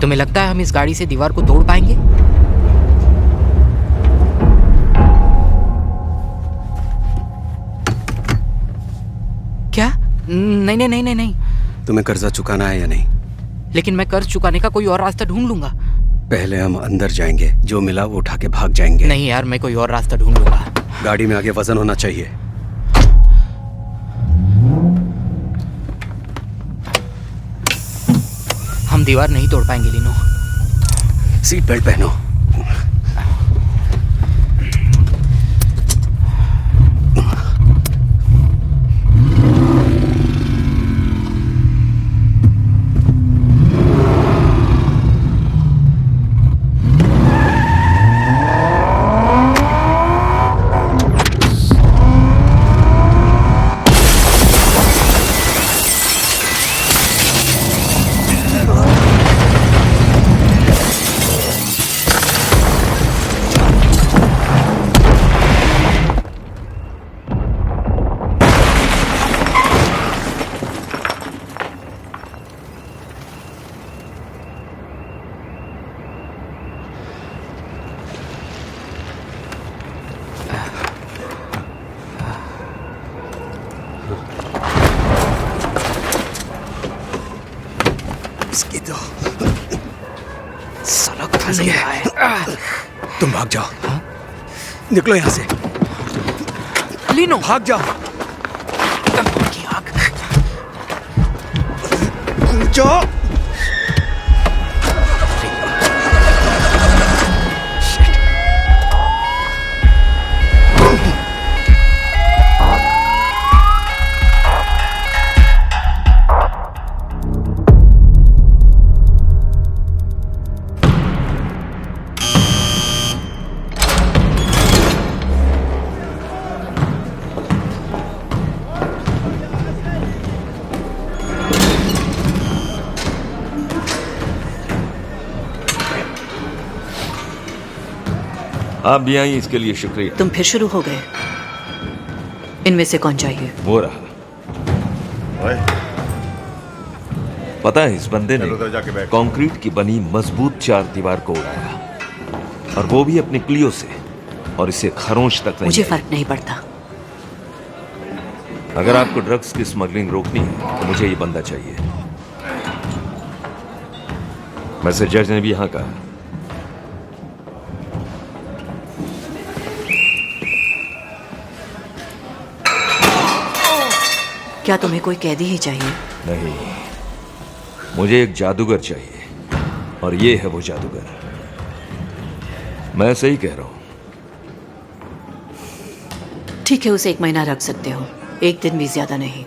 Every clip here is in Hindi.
तुम्हें लगता है हम इस गाड़ी से दीवार को तोड़ पाएंगे? क्या? नहीं नहीं नहीं नहीं नहीं। तुम्हें कर्जा चुकाना है या नहीं? लेकिन मैं कर्ज चुकाने का कोई और रास्ता ढूंढ लूंगा। पहले हम अंदर जाएंगे, जो मिला वो उठा के भाग जाएंगे। नहीं यार, मैं कोई और रास्ता ढूंढ लूंगा। गाड़ी में आगे वजन होना चाहिए। हम दीवार नहीं तोड़ पाएंगे लीनो। सीट बेल्ट पहनो। साला फंस गया है। तुम भाग जाओ। निकलो यहाँ से। लीनो भाग जाओ। की आग। जाओ। आप भी आई, इसके लिए शुक्रिया। तुम फिर शुरू हो गए। इनमें से कौन चाहिए? वो रहा। पता है, इस बंदे ने कंक्रीट की बनी मजबूत चार दीवार को उड़ाया, और वो भी अपने क्लियो से, और इसे खरोंच तक नहीं। मुझे फर्क नहीं पड़ता। अगर आपको ड्रग्स की स्मगलिंग रोकनी है तो मुझे ये बंदा चाहिए। वैसे जज ने भी यहाँ कहा। क्या तुम्हें कोई कैदी ही चाहिए? नहीं, मुझे एक जादूगर चाहिए, और ये है वो जादूगर। मैं सही कह रहा हूं। ठीक है, उसे 1 महीना रख सकते हो, 1 दिन भी ज्यादा नहीं।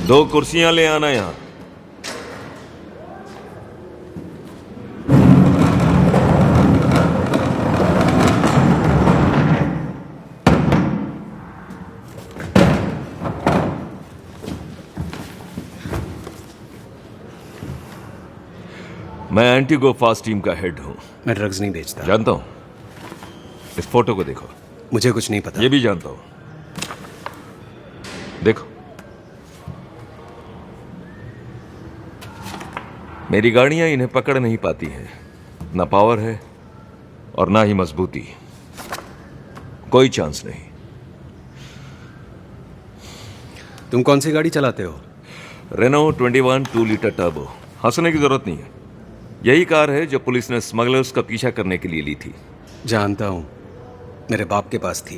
दो कुर्सियां ले आना यहां। मैं एंटीगो फास्ट टीम का हेड हूं। मैं ड्रग्स नहीं बेचता। जानता हूं। इस फोटो को देखो। मुझे कुछ नहीं पता। ये भी जानता हूं। देखो, मेरी गाड़ियां इन्हें पकड़ नहीं पाती हैं। ना पावर है और ना ही मजबूती। कोई चांस नहीं। तुम कौन सी गाड़ी चलाते हो? Renault 21 2 litre turbo. हंसने की जरूरत नहीं है। यही कार है जो पुलिस ने स्मगलर्स का पीछा करने के लिए ली थी। जानता हूं, मेरे बाप के पास थी।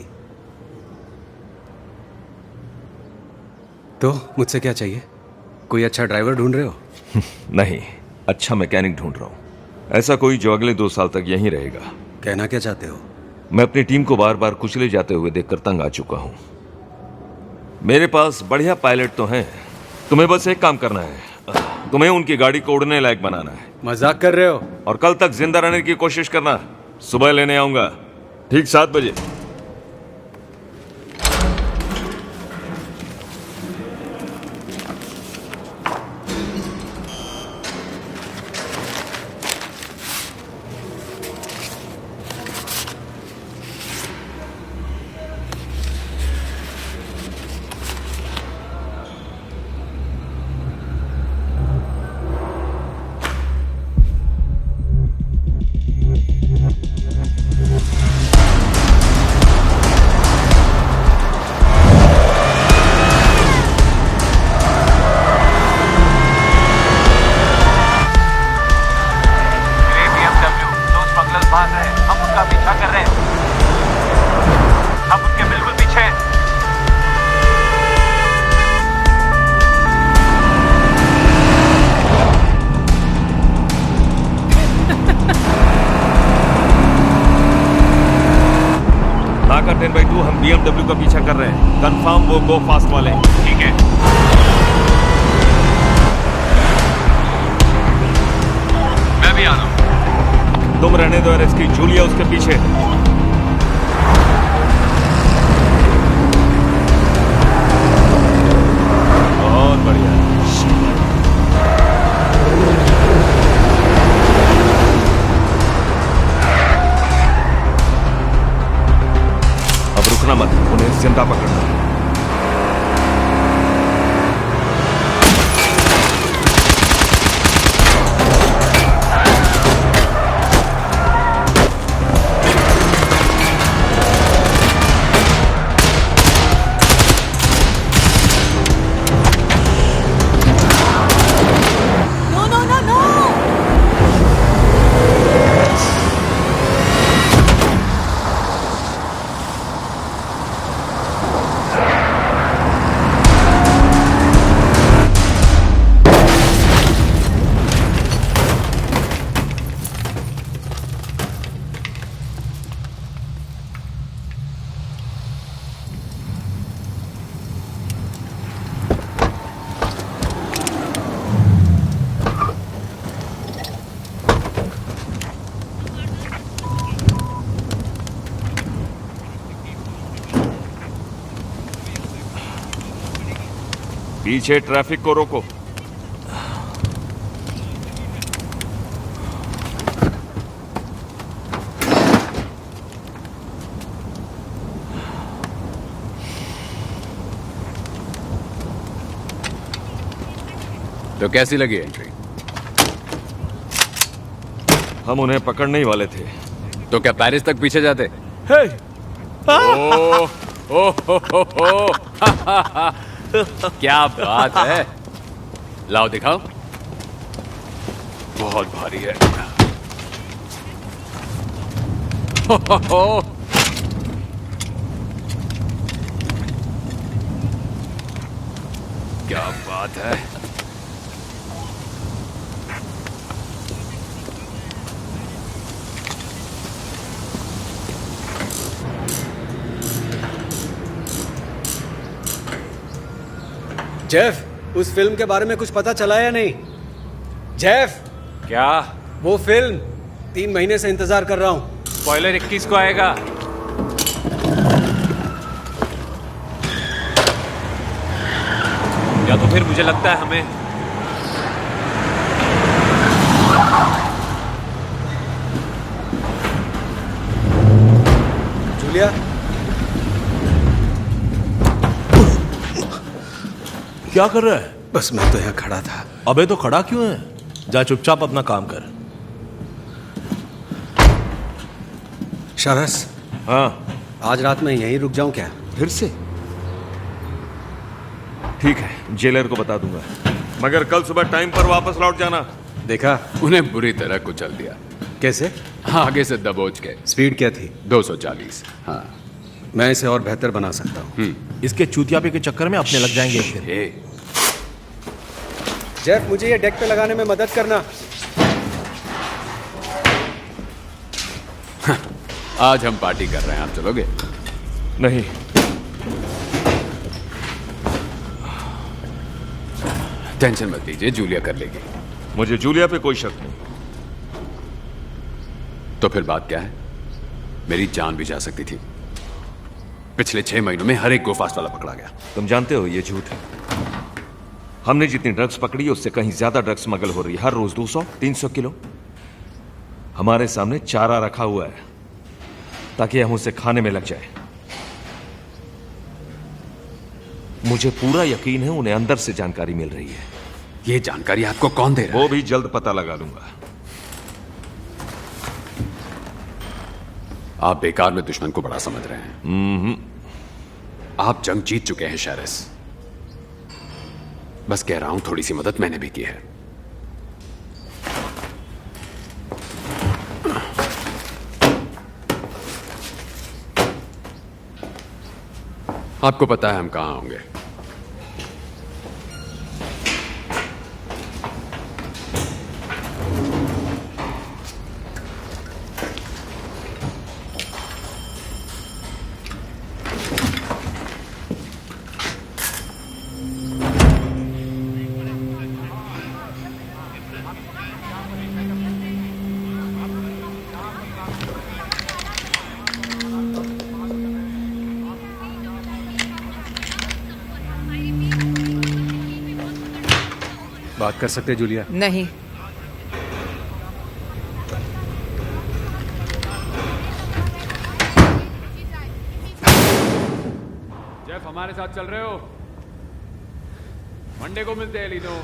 तो मुझसे क्या चाहिए? कोई अच्छा ड्राइवर ढूंढ रहे हो? नहीं, अच्छा मैकेनिक ढूंढ रहा हूं। ऐसा कोई जो अगले 2 साल तक यहीं रहेगा। कहना क्या चाहते हो? मैं अपनी टीम को बार बार कुचले जाते हुए देखकर तंग आ चुका हूं। मेरे पास बढ़िया पायलट तो हैं। तुम्हें बस एक काम करना है। तुम्हें उनकी गाड़ी को उड़ने लायक बनाना है। मजाक कर रहे हो? और कल तक जिंदा रहने की कोशिश करना। सुबह लेने आऊंगा, ठीक 7 बजे। ढाका 10/2 हम BMW का पीछा कर रहे हैं। कंफर्म वो गो फास्ट वाले हैं। ठीक है। मैं भी आ रहा हूं। तुम रहने दो एसकी, जूलिया उसके पीछे है। बहुत बढ़िया। अब रुकना मत, उन्हें जिंदा पकड़ना। No, no, no, no! पीछे ट्रैफिक को रोको। तो कैसी लगी एंट्री? हम उन्हें पकड़ने ही वाले थे। तो क्या पेरिस तक पीछे जाते? ओह, ओह, क्या बात है। लाओ दिखाओ। बहुत भारी है। क्या बात है। जेफ, उस फिल्म के बारे में कुछ पता चला या नहीं? जेफ, क्या? वो फिल्म 3 महीने से इंतजार कर रहा हूं। स्पॉइलर 21 को आएगा। या तो फिर मुझे लगता है हमें जूलिया, क्या कर रहा है? बस मैं तो यहाँ खड़ा था। अबे तो खड़ा क्यों है? जा चुपचाप अपना काम कर। शरस, हाँ, आज रात में यहीं रुक जाऊं क्या? फिर से? ठीक है, जेलर को बता दूंगा, मगर कल सुबह टाइम पर वापस लौट जाना। देखा उन्हें बुरी तरह कुचल दिया। कैसे? आगे से दबोच के। स्पीड क्या थी? 240। हाँ। मैं इसे और बेहतर बना सकता हूँ। इसके चूतियापे के चक्कर में अपने लग जाएंगे एक दिन। ए, जेफ, मुझे ये डेक पे लगाने में मदद करना। आज हम पार्टी कर रहे हैं, आप चलोगे? नहीं, टेंशन मत लीजिए, जूलिया कर लेगी। मुझे जूलिया पे कोई शक नहीं। तो फिर बात क्या है? मेरी जान भी जा सकती थी। पिछले 6 महीनों में हर एक गो फास्ट वाला पकड़ा गया। तुम जानते हो ये झूठ है। हमने जितनी ड्रग्स पकड़ी है उससे कहीं ज्यादा ड्रग्स स्मगल हो रही है। हर रोज 200-300 किलो। हमारे सामने चारा रखा हुआ है ताकि हम उसे खाने में लग जाए। मुझे पूरा यकीन है उन्हें अंदर से जानकारी मिल रही है। ये जानकारी आपको कौन दे रहा है? वो भी जल्द पता लगा लूंगा। आप बेकार में दुश्मन को बड़ा समझ रहे हैं। आप जंग जीत चुके हैं शैरिस। बस कह रहा हूं, थोड़ी सी मदद मैंने भी की है। आपको पता है हम कहां होंगे। बात कर सकते जूलिया? नहीं। जेफ हमारे साथ चल रहे हो? मंडे को मिलते हैं लीनो।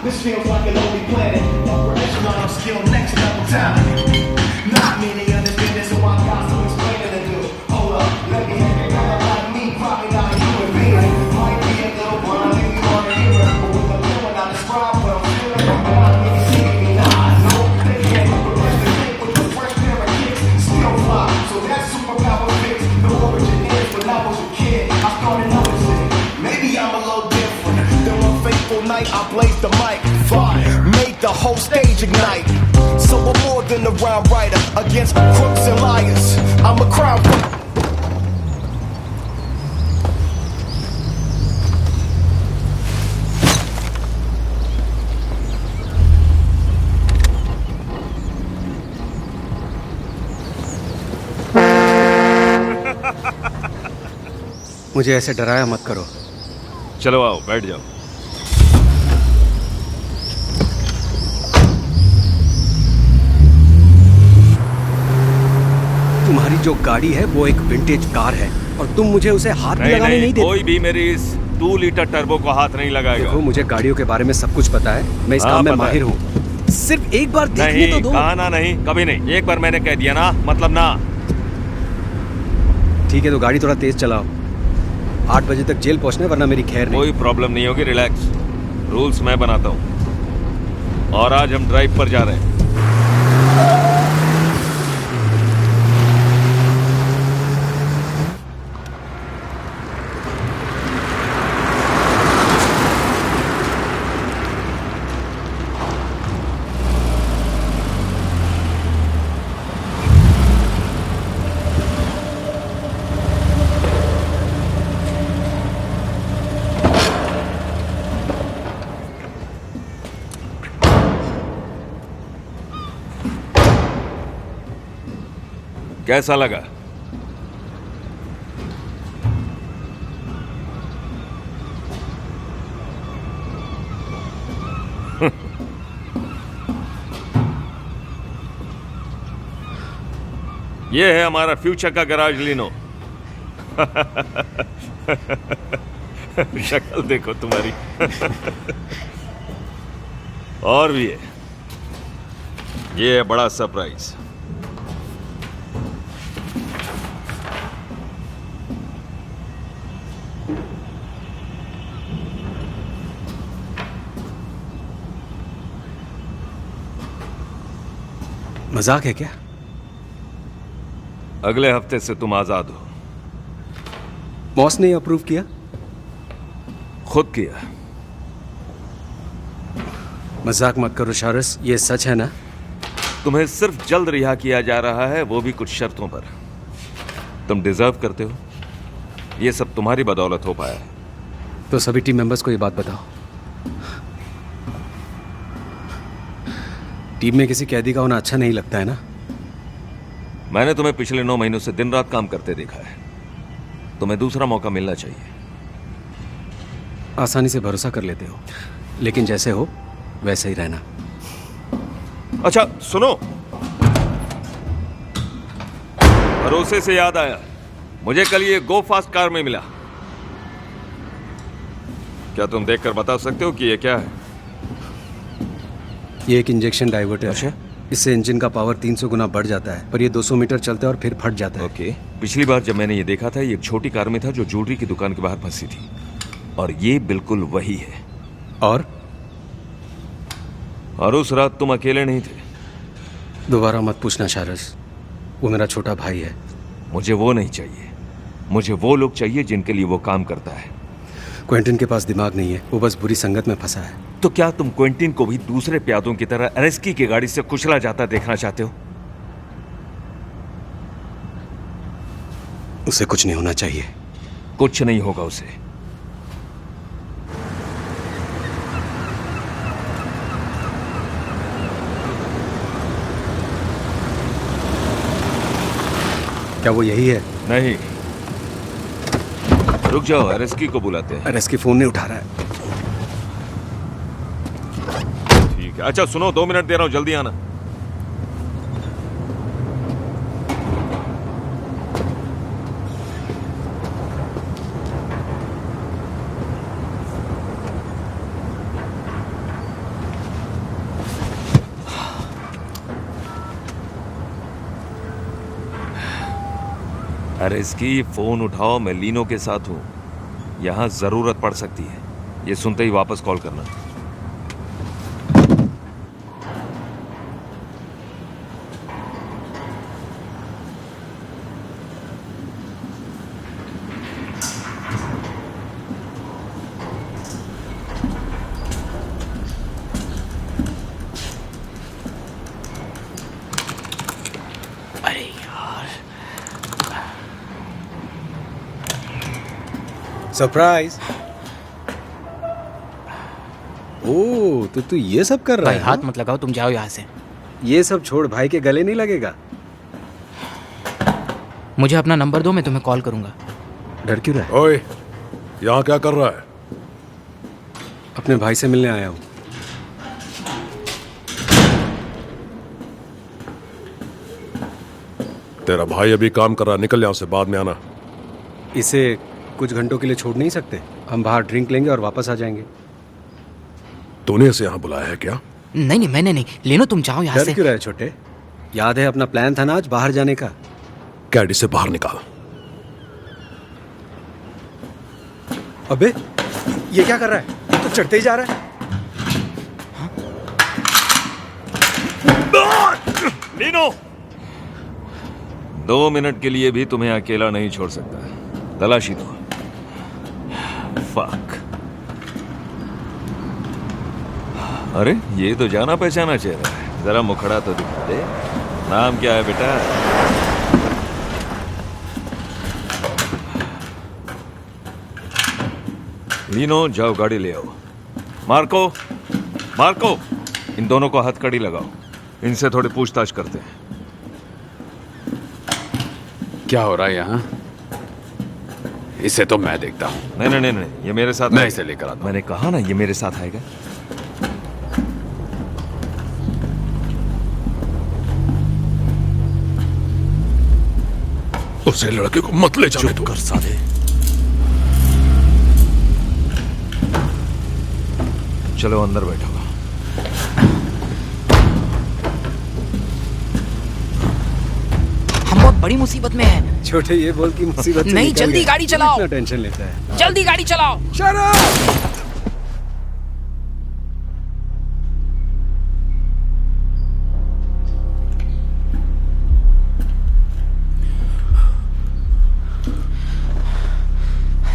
This feels like a lonely planet. Operational skill, next level talent. Not many other business, so I got some explaining to do. Hold up, let me have it. Brother like me, probably not a human being. Might be a little one if you want to hear it. But with the feeling I describe what I'm feeling, I'm not really seeing me. Nah, I know they can't replace the tape with the fresh pair of kicks. Still fly, so that superpower fix. No origin is when I was a kid. I started noticing. Maybe I'm a little different. Then one fateful night, I blazed the mic. Fire made the whole stage ignite. So I'm more than a rhyme writer against crooks and liars. I'm a crowd. मुझे ऐसे डराया मत करो। चलो आओ, बैठ जाओ। तुम्हारी जो गाड़ी है वो एक विंटेज कार है और तुम मुझे उसे हाथ भी लगाने नहीं देते। कोई भी मेरी इस 2 लीटर टर्बो को हाथ नहीं लगाएगा। देखो, मुझे गाड़ियों के बारे में सब कुछ पता है। मैं इस काम में माहिर हूँ। सिर्फ एक बार देखने तो दो। कहा ना, नहीं, कभी नहीं। एक बार मैंने कह दिया ना, मतलब ना। ठीक है, तो गाड़ी थोड़ा तेज चलाओ। 8 बजे तक जेल पहुंचना है, वरना मेरी खैर नहीं। कोई प्रॉब्लम नहीं होगी, रिलैक्स। रूल्स मैं बनाता हूँ और आज हम ड्राइव पर जा रहे हैं। कैसा लगा? ये है हमारा फ्यूचर का गैराज लीनो। शक्ल देखो तुम्हारी। और भी है, ये है बड़ा सरप्राइज। मजाक है क्या? अगले हफ्ते से तुम आजाद हो। बॉस ने अप्रूव किया? खुद किया। मजाक मत करो शारस, ये सच है ना? तुम्हें सिर्फ जल्द रिहा किया जा रहा है, वो भी कुछ शर्तों पर। तुम डिजर्व करते हो। ये सब तुम्हारी बदौलत हो पाया है। तो सभी टीम मेंबर्स को ये बात बताओ। टीम में किसी कैदी का होना अच्छा नहीं लगता है ना? मैंने तुम्हें पिछले 9 महीनों से दिन रात काम करते देखा है। तुम्हें दूसरा मौका मिलना चाहिए। आसानी से भरोसा कर लेते हो, लेकिन जैसे हो वैसे ही रहना। अच्छा सुनो, भरोसे से याद आया, मुझे कल ये गो फास्ट कार में मिला। क्या तुम देखकर बता सकते हो कि ये क्या है? ये एक इंजेक्शन डाइवर्टर अच्छा? है। इससे इंजन का पावर 300 गुना बढ़ जाता है, पर ये 200 मीटर चलता है और फिर फट जाता है। ओके। पिछली बार जब मैंने ये देखा था, ये एक छोटी कार में था जो ज्वेलरी की दुकान के बाहर फंसी थी, और ये बिल्कुल वही है। और उस रात तुम अकेले नहीं थे। दोबारा मत पूछना शारस, वो मेरा छोटा भाई है। मुझे वो नहीं चाहिए, मुझे वो लोग चाहिए जिनके लिए वो काम करता है। क्वेंटिन के पास दिमाग नहीं है, वो बस बुरी संगत में फंसा है। तो क्या तुम क्वेंटिन को भी दूसरे प्यादों की तरह एरेस्की की गाड़ी से कुचला जाता देखना चाहते हो? उसे कुछ नहीं होना चाहिए। कुछ नहीं होगा उसे। क्या वो यही है? नहीं, रुक जाओ, आरएसकी को बुलाते हैं। आरएसकी फोन नहीं उठा रहा है। ठीक है, अच्छा सुनो, 2 मिनट दे रहा हूं, जल्दी आना। अरे इसकी फोन उठाओ, मैं लीनो के साथ हूं, यहां जरूरत पड़ सकती है। ये सुनते ही वापस कॉल करना। अरे यार, सरप्राइज। ओ तो तू ये सब कर रहा भाई है? हाथ मत लगाओ, तुम जाओ यहाँ से। ये सब छोड़, भाई के गले नहीं लगेगा। मुझे अपना नंबर दो, मैं तुम्हें कॉल करूंगा। डर क्यों रहा है? ओए, यहाँ क्या कर रहा है? अपने भाई से मिलने आया हूँ। तेरा भाई अभी काम कर रहा है, निकल यहाँ से, बाद में आना। इसे कुछ घंटों के लिए छोड़ नहीं सकते? हम बाहर ड्रिंक लेंगे और वापस आ जाएंगे। तूने इसे यहाँ बुलाया है क्या? नहीं नहीं, मैंने नहीं। लेनो, तुम जाओ यहाँ डर से। क्यों रहा है छोटे? याद है अपना प्लान था ना आज बाहर जाने का? कैडी से बाहर निकाल। अबे ये क्या कर रहा है? तो चढ़ते ही जा रहा है। लीनो, 2 मिनट के लिए भी तुम्हें अकेला नहीं छोड़ सकता। तलाशी दो। फक। अरे ये तो जाना पहचाना चेहरा है, जरा मुखड़ा तो दिखा दे। नाम क्या है बेटा? लीनो, जाओ गाड़ी ले आओ। मार्को, मार्को, इन दोनों को हथकड़ी लगाओ, इनसे थोड़ी पूछताछ करते हैं। क्या हो रहा है यहाँ? इसे तो मैं देखता हूँ। नहीं नहीं नहीं नहीं, ये मेरे साथ मैं आएगा। इसे लेकर आता हूँ। मैंने कहा ना, ये मेरे साथ आएगा। उसे लड़के को मत ले जाने दो। कर साले। चलो अंदर बैठो। हम बहुत बड़ी मुसीबत में हैं। छोटे ये बोल की मुसीबत से नहीं, निकल जल्दी गए। गाड़ी चलाओ। इतना टेंशन लेता है। जल्दी गाड़ी चलाओ।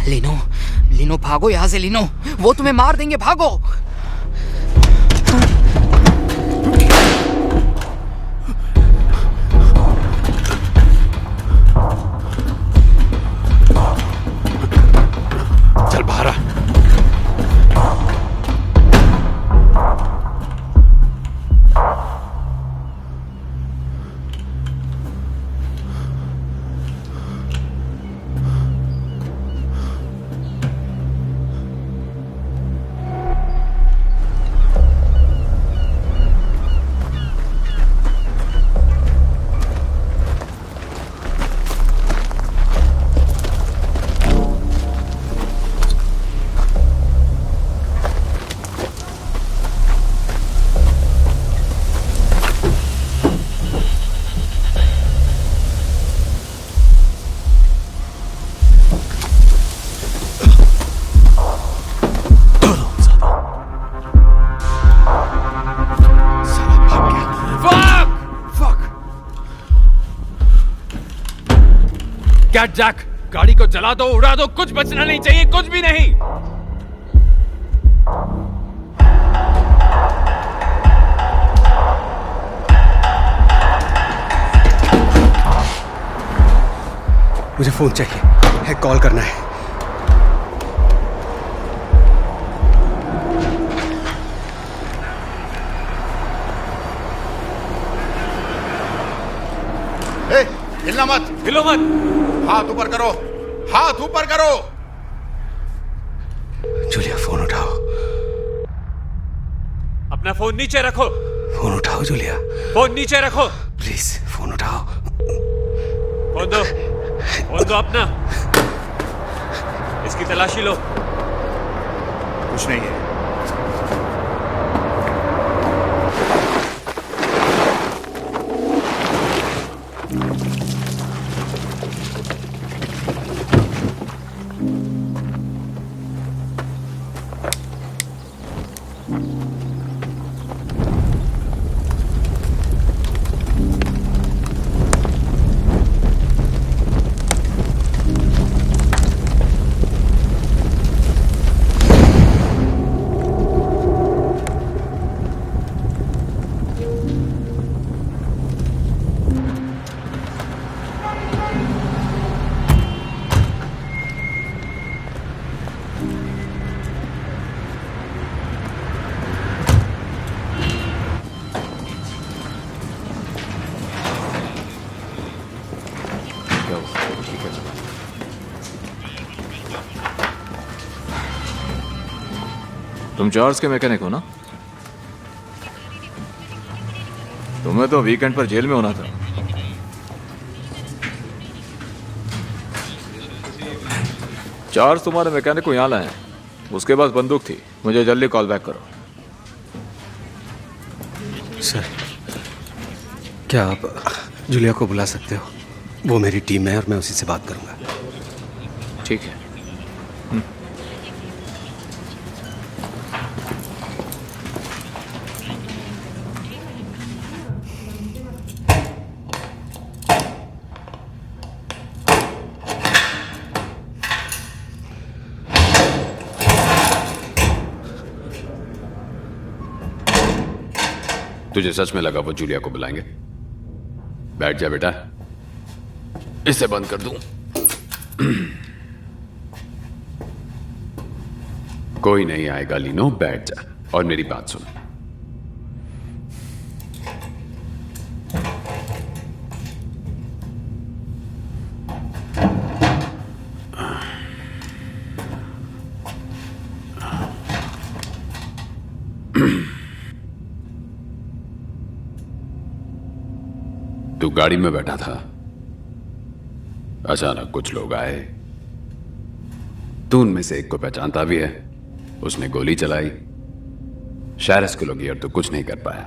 लीनो, लीनो भागो यहाँ से। लीनो, वो तुम्हें मार देंगे, भागो। चल बाहर आ। क्या जैक, गाड़ी को जला दो, उड़ा दो, कुछ बचना नहीं चाहिए, कुछ भी नहीं। मुझे फोन चाहिए है, कॉल करना है। हिलना मत, हिलो मत। हाथ ऊपर करो, हाथ ऊपर करो। जूलिया फोन उठाओ, अपना फोन नीचे रखो। फोन उठाओ जूलिया, फोन नीचे रखो। प्लीज फोन उठाओ। फोन दो, फोन दो अपना। इसकी तलाशी लो। कुछ नहीं है। तुम चार्ल्स के मैकेनिक हो ना? तुम्हें तो वीकेंड पर जेल में होना था। चार्ल्स तुम्हारे मैकेनिक को यहां लाए, उसके पास बंदूक थी। मुझे जल्दी कॉल बैक करो। सर, क्या आप जूलिया को बुला सकते हो? वो मेरी टीम में है और मैं उसी से बात करूंगा। ठीक है। तुझे सच में लगा वो जूलिया को बुलाएंगे? बैठ जा बेटा, इसे बंद कर दूं। कोई नहीं आएगा लीनो, बैठ जा और मेरी बात सुन। तू गाड़ी में बैठा था, अचानक कुछ लोग आए। तू उनमें से एक को पहचानता भी है। उसने गोली चलाई, शैरस को लगी और तू कुछ नहीं कर पाया।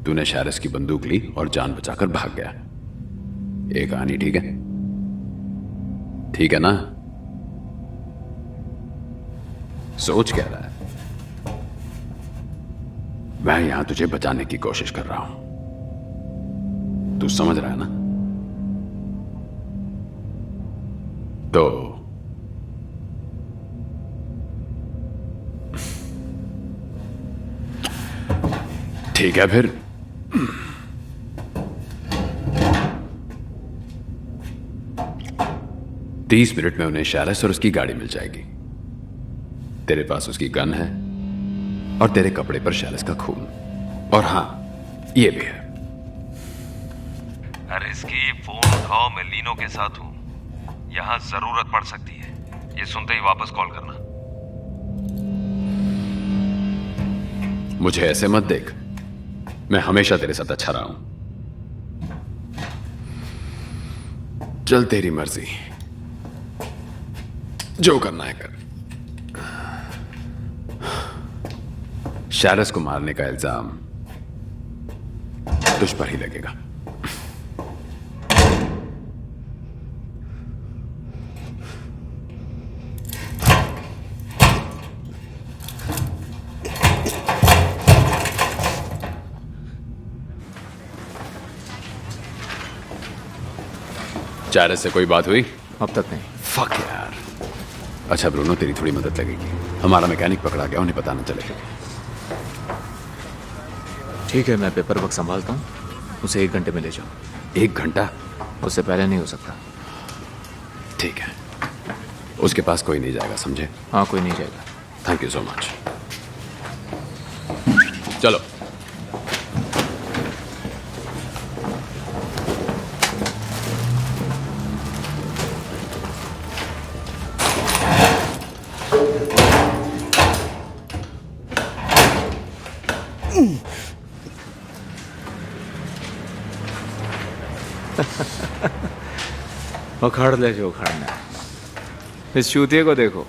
तूने शैरस की बंदूक ली और जान बचाकर भाग गया। एक कहानी ठीक है? ठीक है ना? सोच क्या रहा है? मैं यहां तुझे बचाने की कोशिश कर रहा हूं। तू समझ रहा है ना? तो ठीक है फिर। तीस मिनट में उन्हें शैरस और उसकी गाड़ी मिल जाएगी। तेरे पास उसकी गन है और तेरे कपड़े पर शैरस का खून। और हां, ये भी है। अरे इसकी फोन उठाओ, मैं लीनो के साथ हूं। यहां जरूरत पड़ सकती है। ये सुनते ही वापस कॉल करना। मुझे ऐसे मत देख, मैं हमेशा तेरे साथ अच्छा रहा हूं। चल तेरी मर्जी, जो करना है कर। शैरस को मारने का इल्जाम तुझ पर ही लगेगा। शैरस से कोई बात हुई? अब तक नहीं। फक यार। अच्छा ब्रूनो, तेरी थोड़ी मदद लगेगी। हमारा मैकेनिक पकड़ा गया, उन्हें पता न चले। ठीक है, मैं पेपर वर्क संभालता हूँ। उसे 1 घंटे में ले जाओ। 1 घंटा? उससे पहले नहीं हो सकता। ठीक है, उसके पास कोई नहीं जाएगा, समझे? हाँ, कोई नहीं जाएगा। Thank you so much. चलो। उखाड़ ले जो उखाड़ना है। इस चूतिए को देखो,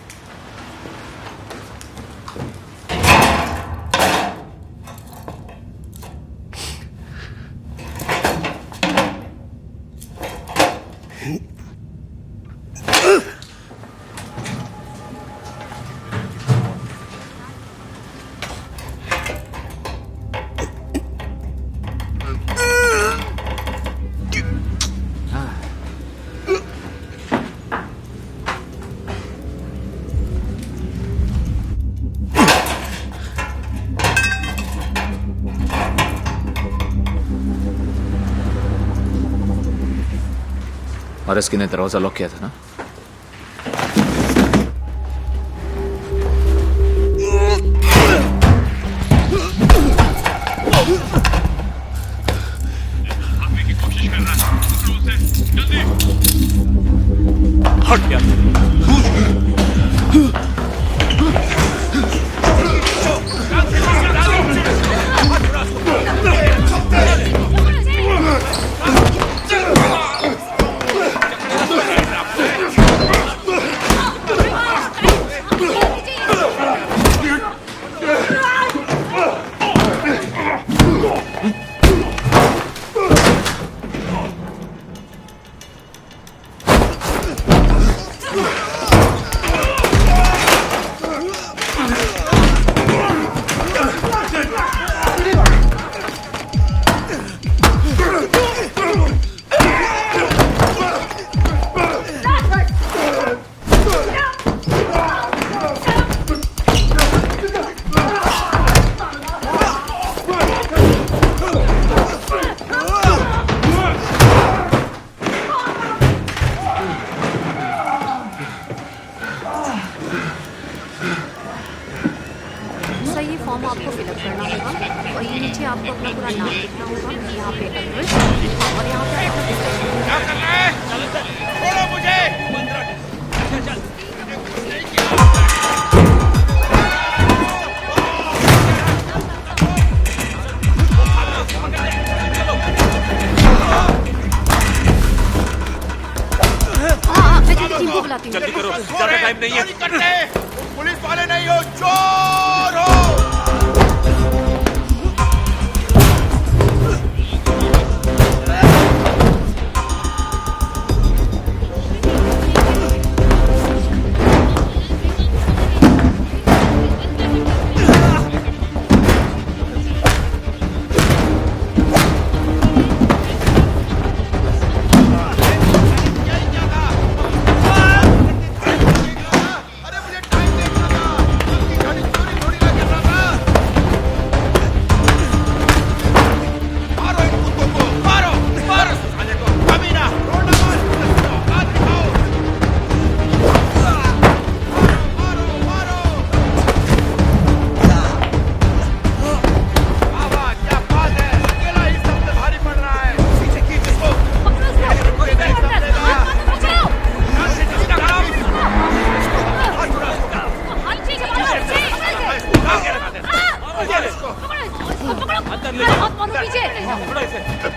और इसकी ने दरवाजा लॉक किया था ना? हट गया। ये फॉर्म आपको फिलअप करना होगा और ये नीचे आपको अपना पूरा नाम लिखना होगा, यहाँ पे एड्रेस और यहाँ पे क्या करना है? बोलो मुझे। हाँ, मैं जल्दी टीम को बुलाती हूँ। जल्दी करो, ज़्यादा टाइम नहीं है। पुलिस वाले नहीं हो, चोर हो।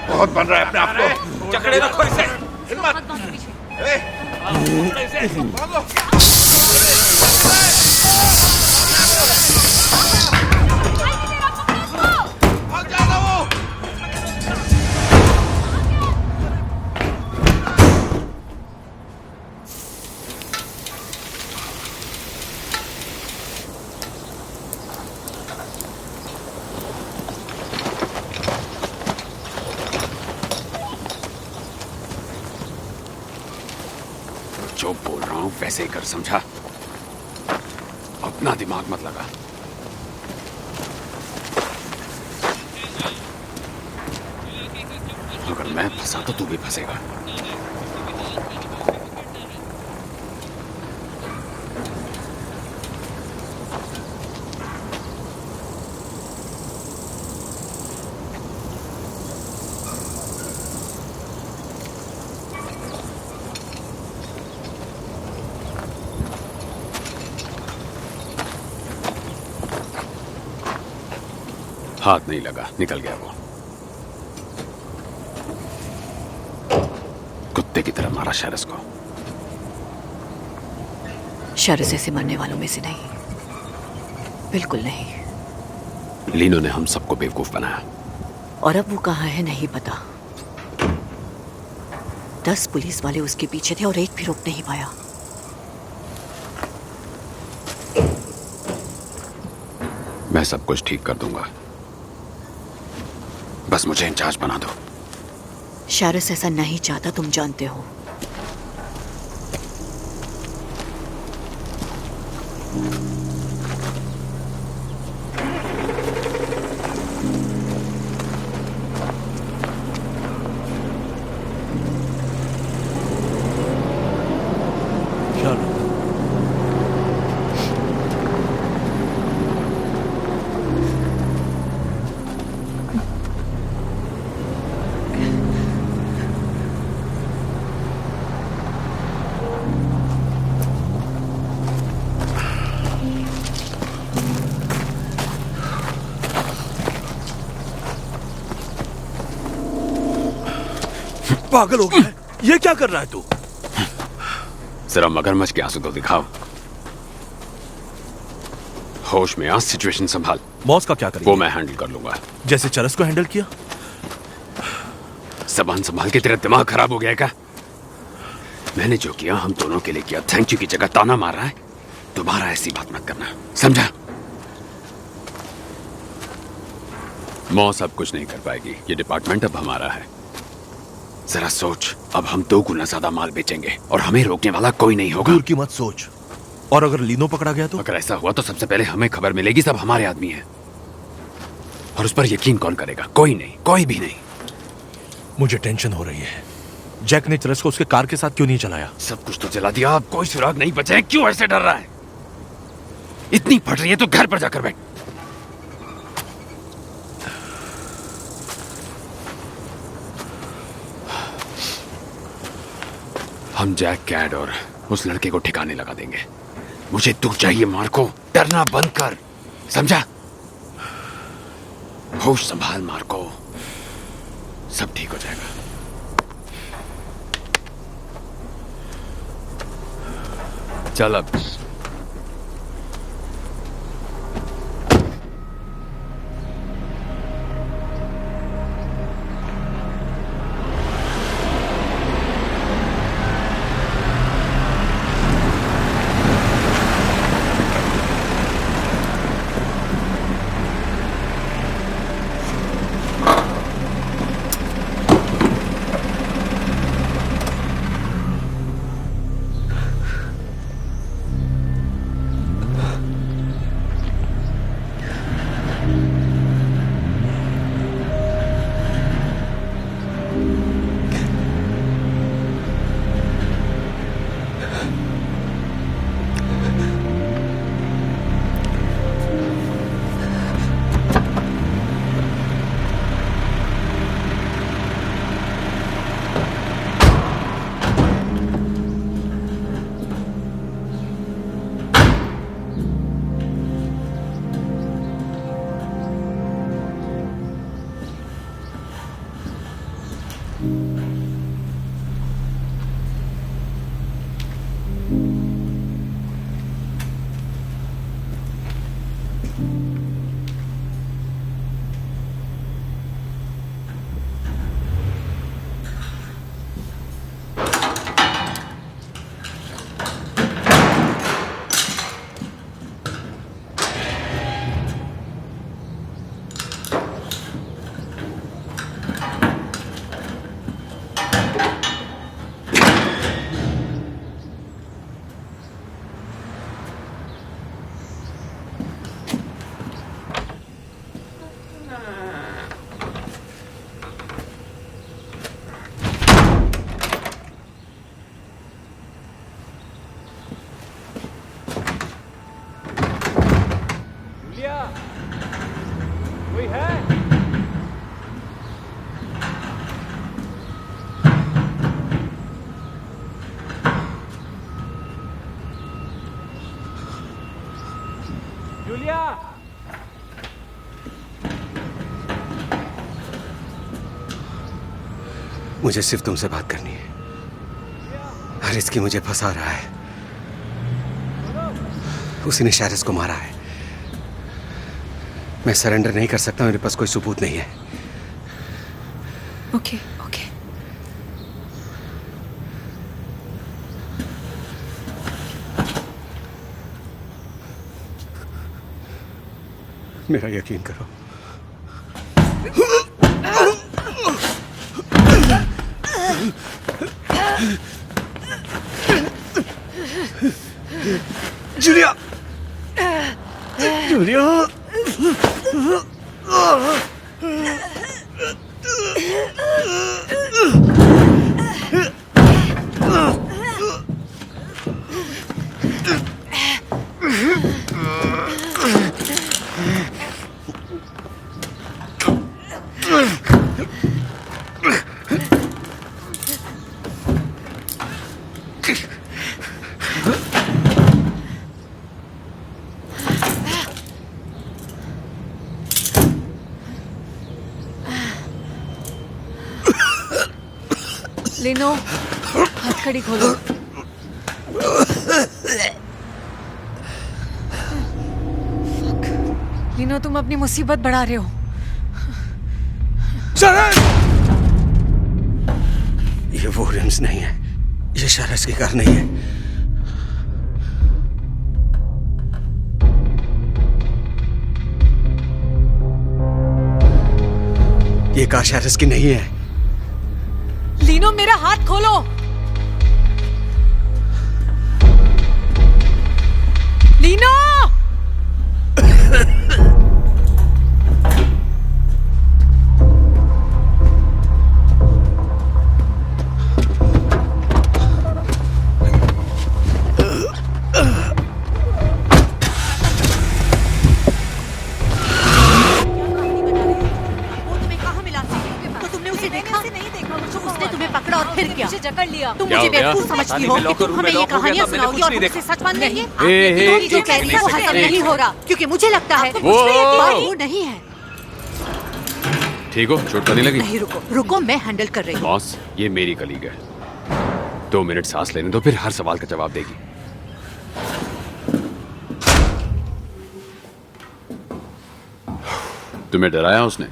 बहुत बन रहा है अपने आप को। जकड़े रखो इसे। जो बोल रहा हूं वैसे ही कर, समझा? अपना दिमाग मत लगा। अगर मैं फंसा तो तू भी फंसेगा। हाथ नहीं लगा, निकल गया वो। कुत्ते कुत्ते की तरह मारा शैरस को। शरस ऐसे मरने वालों में से नहीं, बिल्कुल नहीं। लीनो ने हम सबको बेवकूफ बनाया। और अब वो कहाँ है नहीं पता। 10 पुलिस वाले उसके पीछे थे और एक भी रोक नहीं पाया। मैं सब कुछ ठीक कर दूंगा, बस मुझे इंचार्ज बना दो। शरस ऐसा नहीं चाहता, तुम जानते हो। पागल हो गया है? ये क्या कर रहा है तू? जरा मगरमच्छ के आंसू तो दिखाओ। होश में आ, सिचुएशन संभाल। बॉस का क्या करेंगे? वो मैं हैंडल कर लूंगा। जैसे चरस को हैंडल किया। जबान संभाल के, तेरा दिमाग खराब हो गया है क्या? मैंने जो किया हम दोनों के लिए किया। थैंक यू की जगह ताना मार रहा है। दोबारा ऐसी बात मत करना, समझा? मौ सब कुछ नहीं कर पाएगी। ये डिपार्टमेंट अब हमारा है। जरा सोच, अब हम 2 गुना ज्यादा माल बेचेंगे और हमें रोकने वाला कोई नहीं होगा। दूर की मत सोच। और अगर लीनो पकड़ा गया तो? अगर ऐसा हुआ तो सबसे पहले हमें खबर मिलेगी। सब हमारे आदमी हैं और उस पर यकीन कौन करेगा? कोई नहीं, कोई भी नहीं। मुझे टेंशन हो रही है। जैक ने चरस को उसके कार के साथ क्यों नहीं चलाया? सब कुछ तो चला दिया, अब कोई सुराग नहीं बचे। क्यों ऐसे डर रहा है? इतनी फट रही है तो घर पर जाकर बैठ। हम जैक, कैड और उस लड़के को ठिकाने लगा देंगे। मुझे तू चाहिए मार्को। डरना बंद कर, समझा? होश संभाल मार्को, सब ठीक हो जाएगा। चल अब। मुझे सिर्फ तुमसे बात करनी है। हारिस की मुझे फंसा रहा है। उसने शैरिस को मारा है। मैं सरेंडर नहीं कर सकता, मेरे पास कोई सबूत नहीं है। Okay okay. मेरा यकीन करो। जूलिया, जूलिया, लीनो, हथकड़ी खोलो। लीनो, तुम अपनी मुसीबत बढ़ा रहे हो। ये वो रिम्स नहीं है, ये शैरिस की कार नहीं है। ये कार शैरिस की नहीं है। लीनो, मेरा हाथ खोलो। लीनो! तुम मुझे बेवकूफ समझती हो कि तुम हमें ये कहानियां सुनाओगी और मुझसे सच मान लेंगे? तुम जो कह रही हो वो हजम नहीं हो रहा, क्योंकि मुझे लगता है वो नहीं है। ठीक हो, चोट तो नहीं लगी? नहीं, रुको रुको, मैं हैंडल कर रही हूँ। बॉस, ये मेरी कलीग है। 2 मिनट सांस लेने दो, फिर हर सवाल का जवाब देगी। तुम्हें डराया उसने?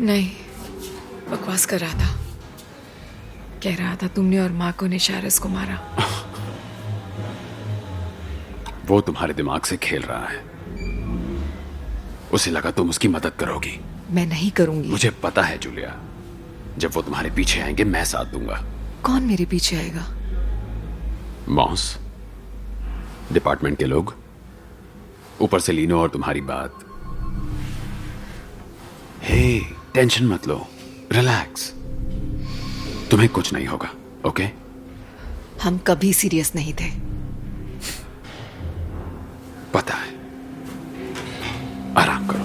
नहीं, बकवास कर रहा था। कह रहा था तुमने और माको ने शैरिस को मारा। वो तुम्हारे दिमाग से खेल रहा है। उसे लगा तुम उसकी मदद करोगी। मैं नहीं करूंगी। मुझे पता है जूलिया, जब वो तुम्हारे पीछे आएंगे मैं साथ दूंगा। कौन मेरे पीछे आएगा? मॉस, डिपार्टमेंट के लोग, ऊपर से लीनो और तुम्हारी बात। हे, टेंशन मत लो, रिलैक्स। तुम्हें कुछ नहीं होगा, ओके? हम कभी सीरियस नहीं थे। पता है। आराम करो।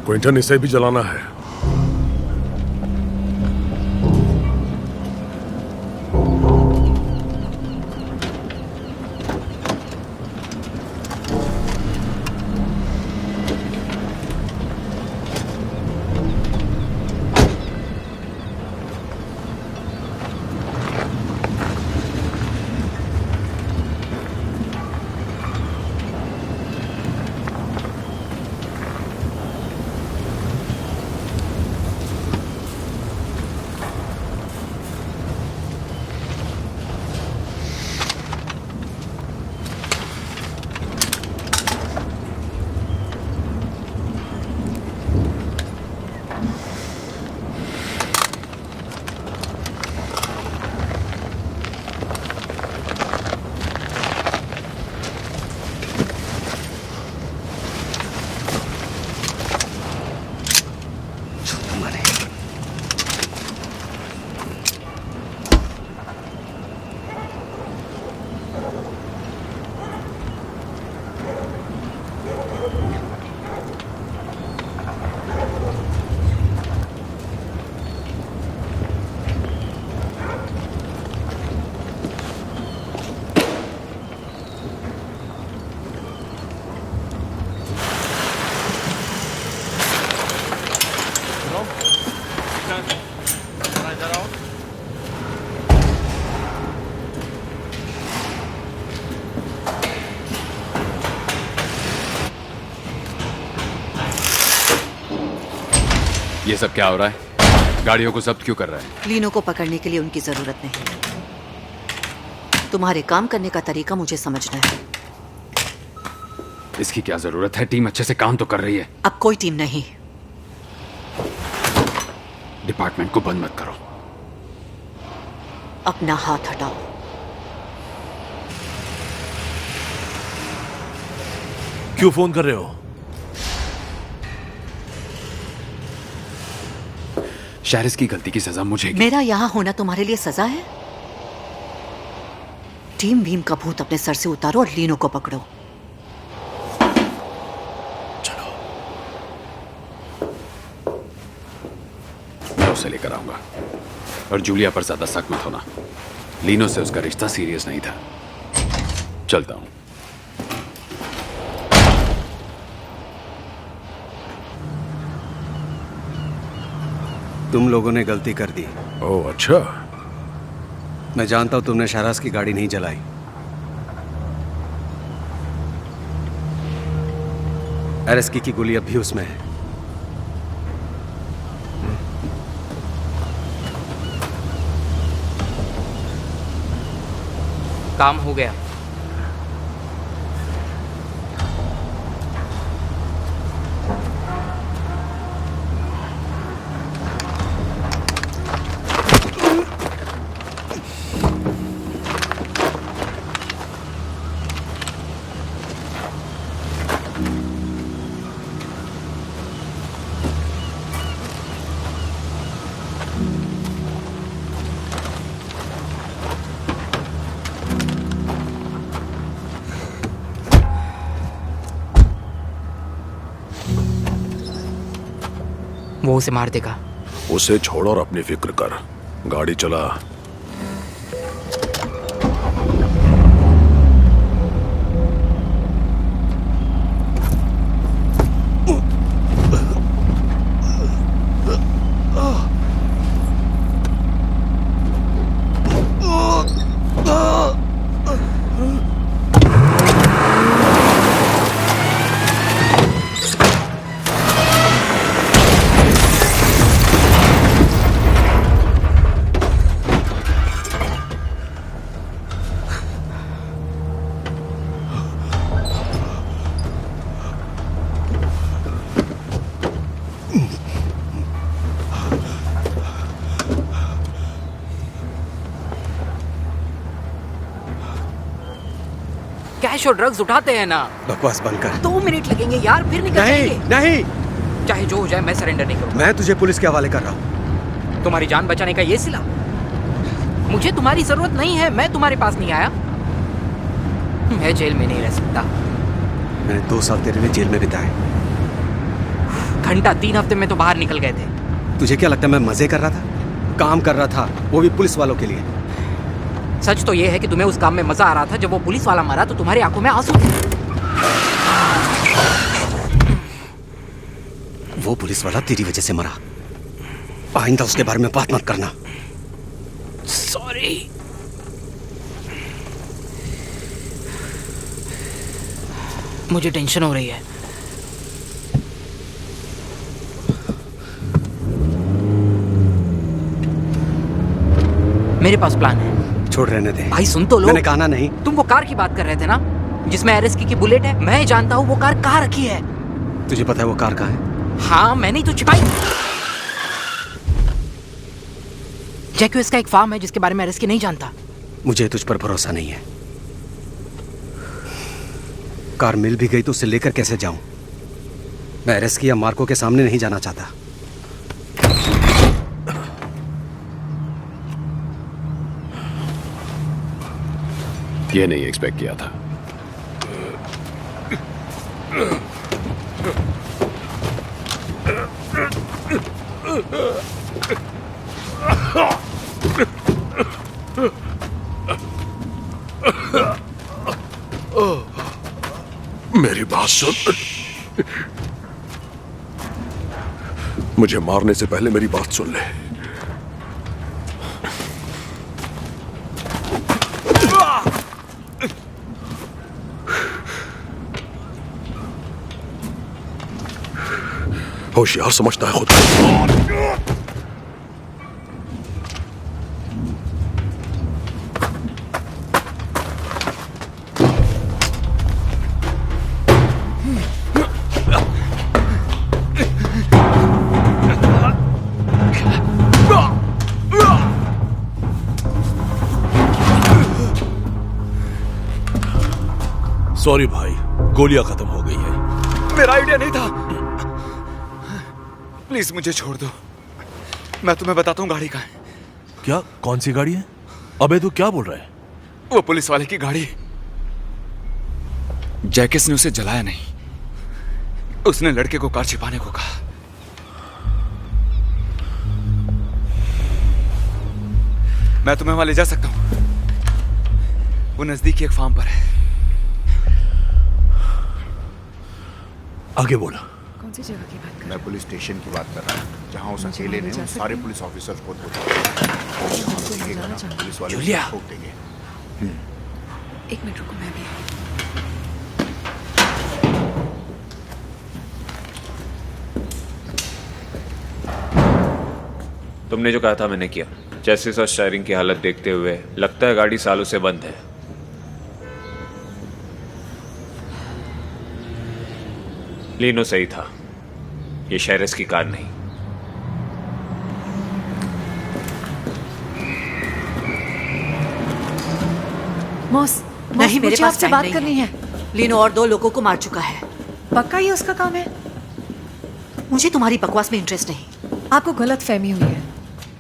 क्विंटन, इसे भी जलाना है। सब क्या हो रहा है? गाड़ियों को जब्त क्यों कर रहा है? लीनो को पकड़ने के लिए उनकी जरूरत नहीं। तुम्हारे काम करने का तरीका मुझे समझना है। इसकी क्या जरूरत है? टीम अच्छे से काम तो कर रही है। अब कोई टीम नहीं। डिपार्टमेंट को बंद मत करो। अपना हाथ हटाओ। क्यों फोन कर रहे हो? शहरिस की गलती की सजा मुझे। मेरा यहाँ होना तुम्हारे लिए सजा है? टीम भीम का भूत अपने सर से उतारो और लीनो को पकड़ो। मैं उसे लेकर आऊंगा। और जूलिया पर ज्यादा सख्त मत होना। लीनो से उसका रिश्ता सीरियस नहीं था। चलता हूं। तुम लोगों ने गलती कर दी। ओह अच्छा। मैं जानता हूं तुमने शहराज की गाड़ी नहीं जलाई। एरस्की की गोली अब भी उसमें है। काम हो गया। वो उसे मार देगा। उसे छोड़ और अपनी फिक्र कर। गाड़ी चला। कैश और ड्रग्स उठाते हैं ना। बकवास बंद कर। 2 मिनट लगेंगे यार, फिर निकल जाएंगे। नहीं। चाहे जो हो जाए मैं सरेंडर नहीं करूंगा। मैं तुझे पुलिस के हवाले कर रहा हूँ। तुम्हारी जान बचाने का ये सिला। मुझे तुम्हारी जरूरत नहीं है। मैं तुम्हारे पास नहीं आया। मैं जेल में नहीं रह सकता। मैंने 2 साल तेरे लिए जेल में बिताए। घंटा 3 हफ्ते में तो बाहर निकल गए थे। तुझे क्या लगता है मैं मजे कर रहा था? काम कर रहा था, वो भी पुलिस वालों के लिए। सच तो ये है कि तुम्हें उस काम में मजा आ रहा था। जब वो पुलिस वाला मरा तो तुम्हारी आंखों में आंसू थे। वो पुलिस वाला तेरी वजह से मरा। आइंदा उसके बारे में बात मत करना। सॉरी। मुझे टेंशन हो रही है। मेरे पास प्लान है। छोड़ रहने दे। भाई सुन तो लो। मैंने कहा नहीं। तुम वो कार की बात कर रहे थे ना, जिसमें एरस्की की बुलेट है। मैं जानता हूँ वो कार कहाँ रखी है। तुझे पता है वो कार कहाँ है? हाँ, मैंने ही तो छिपाई। जैक्यूएस का एक फार्म है जिसके बारे में एरस्की नहीं जानता। मुझे तुझ पर भरोसा नहीं है। कार मिल भी गई तो उसे लेकर कैसे जाऊं? मैं एरस्की या मार्को के सामने नहीं जाना चाहता। ये नहीं एक्सपेक्ट किया था। मेरी बात सुन। मुझे मारने से पहले मेरी बात सुन ले। होशियार समझता है खुद को। सॉरी भाई, गोलियां खत्म हो गई है। मेरा आइडिया नहीं था। प्लीज मुझे छोड़ दो, मैं तुम्हें बताता हूँ गाड़ी कहाँ है। क्या? कौन सी गाड़ी है? अबे तू क्या बोल रहा है? वो पुलिस वाले की गाड़ी। जैकिस ने उसे जलाया नहीं, उसने लड़के को कार छिपाने को कहा। मैं तुम्हें वहां ले जा सकता हूं, वो नजदीकी एक फार्म पर है। आगे बोला। कौन सी जगह की बात कर? मैं पुलिस स्टेशन की बात कर रहा हूँ, जहाँ उस अकेले ने उन सारे पुलिस ऑफिसर्स को पुलिस वाले उसे ठोक देंगे। एक मिनट रुको, मैं भी। तुमने जो कहा था मैंने किया। चेसिस और स्टीयरिंग की हालत देखते हुए लगता है गाड़ी सालों से बंद है। लीनो सही था, ये शेरस की कार नहीं। मॉस, नहीं, मेरे पास बात करनी है। लीनो और 2 लोगों को मार चुका है। पक्का ये उसका काम है? मुझे तुम्हारी बकवास में इंटरेस्ट नहीं। आपको गलत फहमी हुई है।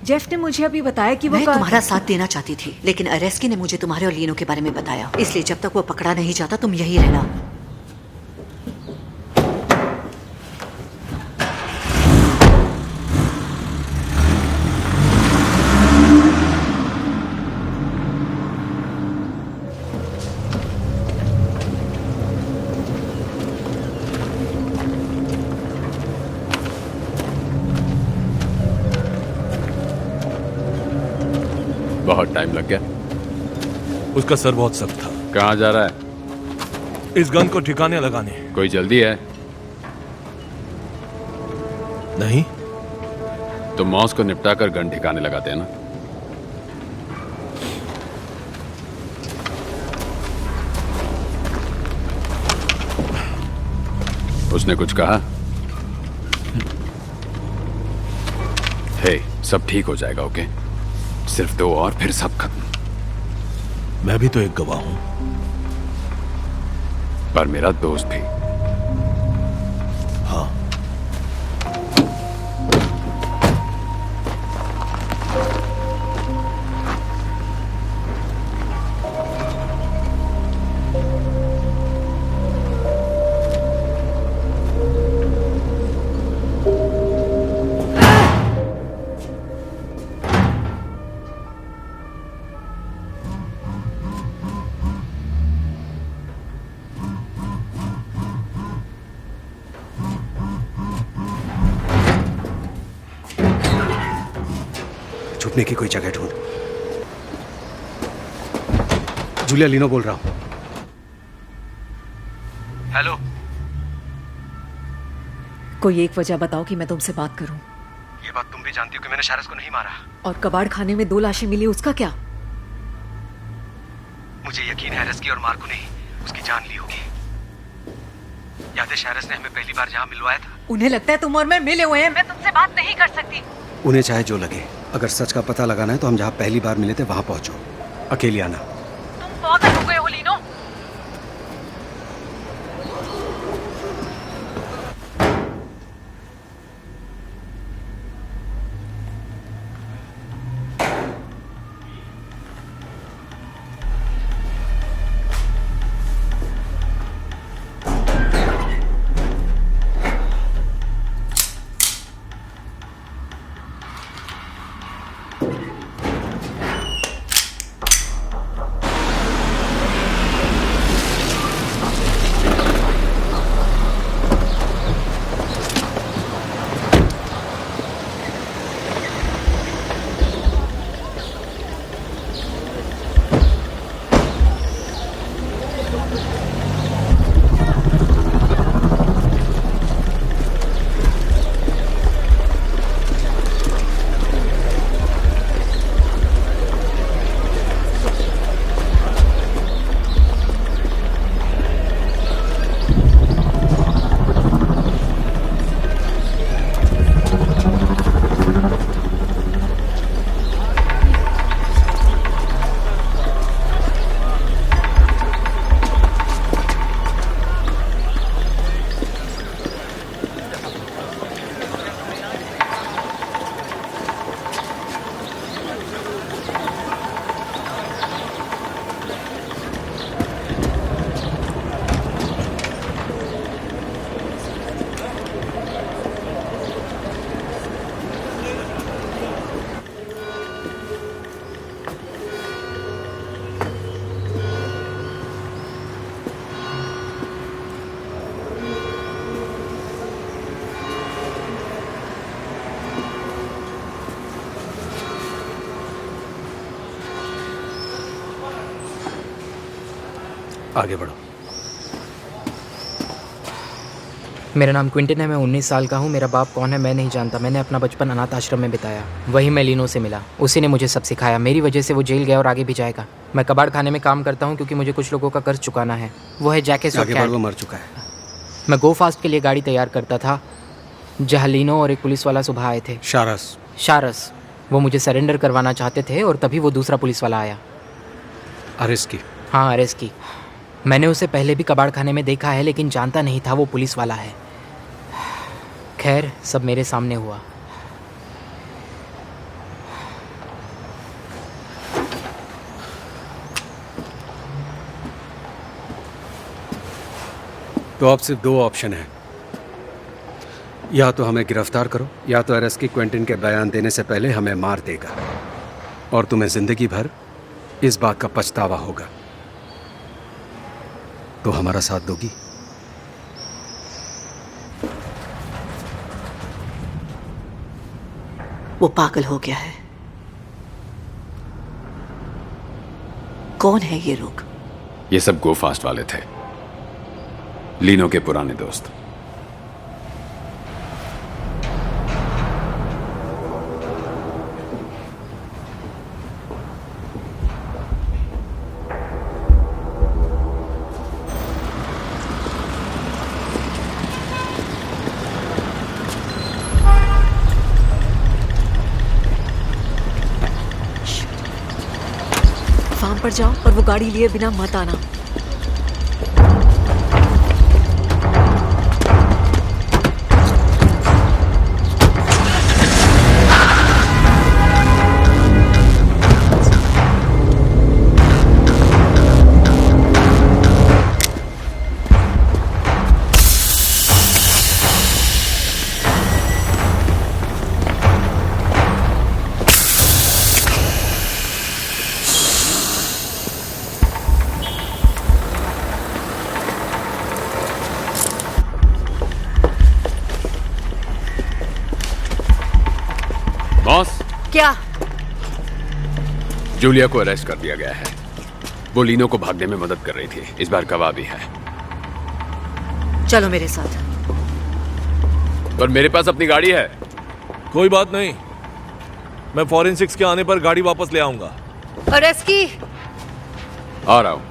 जेफ ने मुझे अभी बताया कि वो मैं तुम्हारा साथ देना चाहती थी, लेकिन अरेस्की ने मुझे तुम्हारे और लीनो के बारे में बताया। इसलिए जब तक वो पकड़ा नहीं जाता तुम यही रहना। बहुत टाइम लग गया। उसका सर बहुत सख्त था। कहाँ जा रहा है? इस गन को ठिकाने लगाने। कोई जल्दी है? नहीं। तो मॉस को निपटा कर गन ठिकाने लगाते हैं ना। उसने कुछ कहा? हे, सब ठीक हो जाएगा, ओके? सिर्फ 2 और फिर सब खत्म। मैं भी तो एक गवाह हूं। पर मेरा दोस्त भी। हाँ। छुपने की कोई जगह ढूंढ। जूलिया, लीनो बोल रहा हूं। हेलो। कोई एक वजह बताओ कि मैं तुमसे बात करूं। ये बात तुम भी जानती हो कि मैंने शैरस को नहीं मारा। और कबाड़ खाने में 2 लाशें मिली, उसका क्या? मुझे यकीन है अरेस्की और मार्को ने उसकी जान ली होगी। याद है शैरस ने हमें पहली बार जहां मिलवाया था? उन्हें लगता है तुम और मैं मिले हुए हैं। मैं तुमसे बात नहीं कर सकती। उन्हें चाहे जो लगे, अगर सच का पता लगाना है तो हम जहां पहली बार मिले थे वहां पहुंचो। अकेली आना। तुम पागल हो गए हो लीनो। आगे बढ़ो। मेरा नाम क्विंटन है, मैं 19 साल का हूँ। मेरा बाप कौन है मैं नहीं जानता। मैंने अपना बचपन अनाथ आश्रम में बिताया, वहीं मैं लीनो से मिला। उसी ने मुझे सब सिखाया। मेरी वजह से वो जेल गया और आगे भी जाएगा। मैं कबाड़ खाने में काम करता हूँ क्योंकि मुझे कुछ लोगों का कर्ज चुकाना है। वो है जैकेस और कैट। वो मर चुका है। मैं गो फास्ट के लिए गाड़ी तैयार करता था, जहाँ लीनो और एक पुलिस वाला सुबह आए थे। शारस। वो मुझे सरेंडर करवाना चाहते थे और तभी वो दूसरा पुलिस वाला आया। अरेस्ट की? हाँ, अरेस्ट की। मैंने उसे पहले भी कबाड़ खाने में देखा है, लेकिन जानता नहीं था वो पुलिस वाला है। खैर, सब मेरे सामने हुआ। तो अब सिर्फ 2 ऑप्शन है, या तो हमें गिरफ्तार करो, या तो अरेस्ट की क्विंटन के बयान देने से पहले हमें मार देगा और तुम्हें जिंदगी भर इस बात का पछतावा होगा। तो हमारा साथ दोगी? वो पागल हो गया है। कौन है ये लोग? ये सब गो फास्ट वाले थे, लीनो के पुराने दोस्त। फार्म पर जाओ और वो गाड़ी लिए बिना मत आना। क्या? जूलिया को अरेस्ट कर दिया गया है। वो लीनो को भागने में मदद कर रही थी। इस बार गवाह भी है। चलो मेरे साथ। पर मेरे पास अपनी गाड़ी है। कोई बात नहीं, मैं फॉरेंसिक्स के आने पर गाड़ी वापस ले आऊंगा। अरेस्ट की? आ रहा हूं।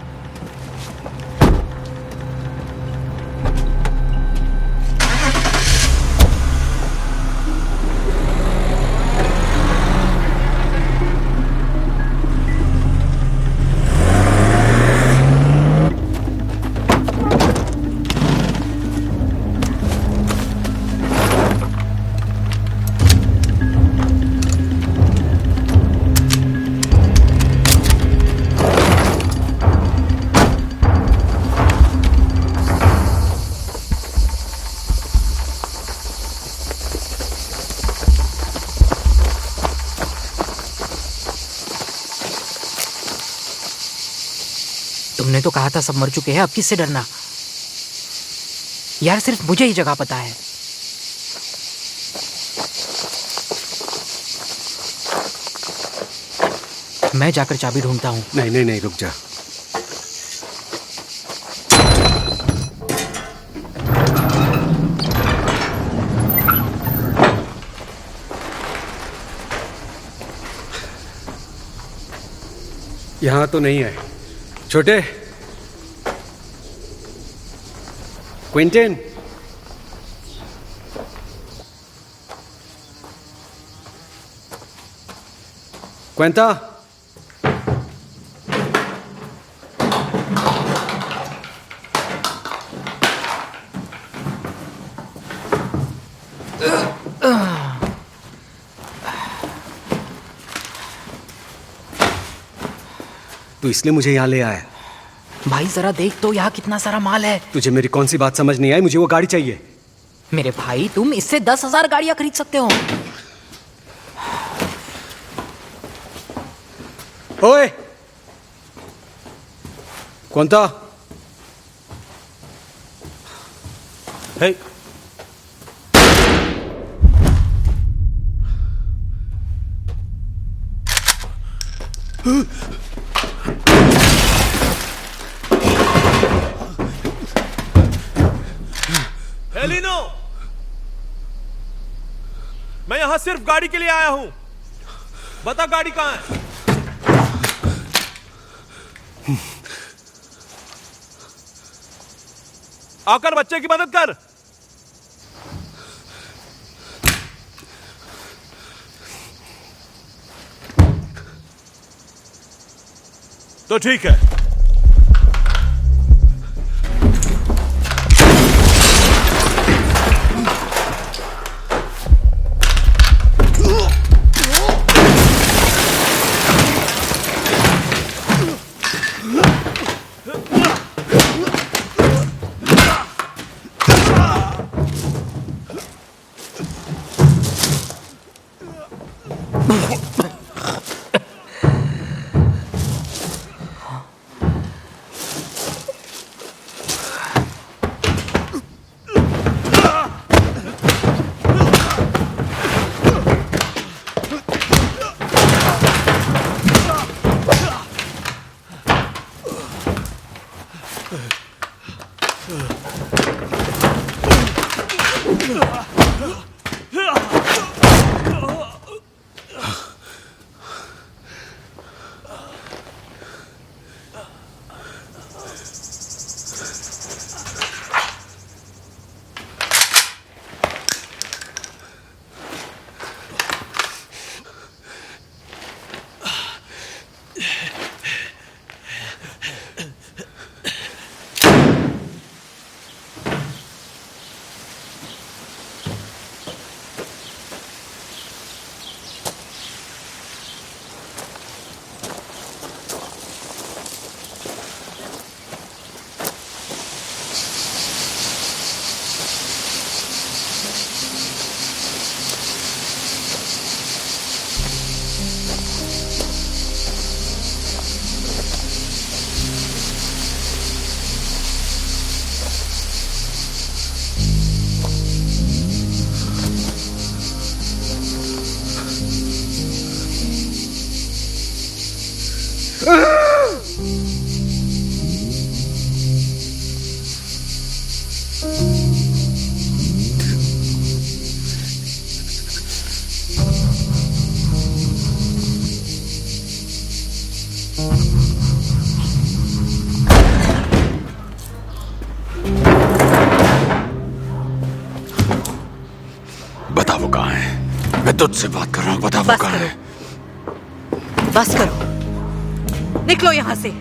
तुमने तो कहा था सब मर चुके हैं, अब किससे डरना? यार, सिर्फ मुझे ही जगह पता है। मैं जाकर चाबी ढूंढता हूं। नहीं, रुक जा। यहां तो नहीं है। छोटे, क्विंटन, क्वेंटा, तू इसलिए मुझे यहां ले आया? भाई जरा देख तो, यहाँ कितना सारा माल है। तुझे मेरी कौन सी बात समझ नहीं आई? मुझे वो गाड़ी चाहिए। मेरे भाई, तुम इससे 10,000 गाड़ियां खरीद सकते हो। ओए, कौन था? हे, यहाँ सिर्फ गाड़ी के लिए आया हूं। बता गाड़ी कहाँ है? आकर बच्चे की मदद कर। तो ठीक है। बता वो कहाँ है? मैं तुझसे बात कर रहा हूँ, बता वो कहाँ है? बस करो, निकलो यहाँ से।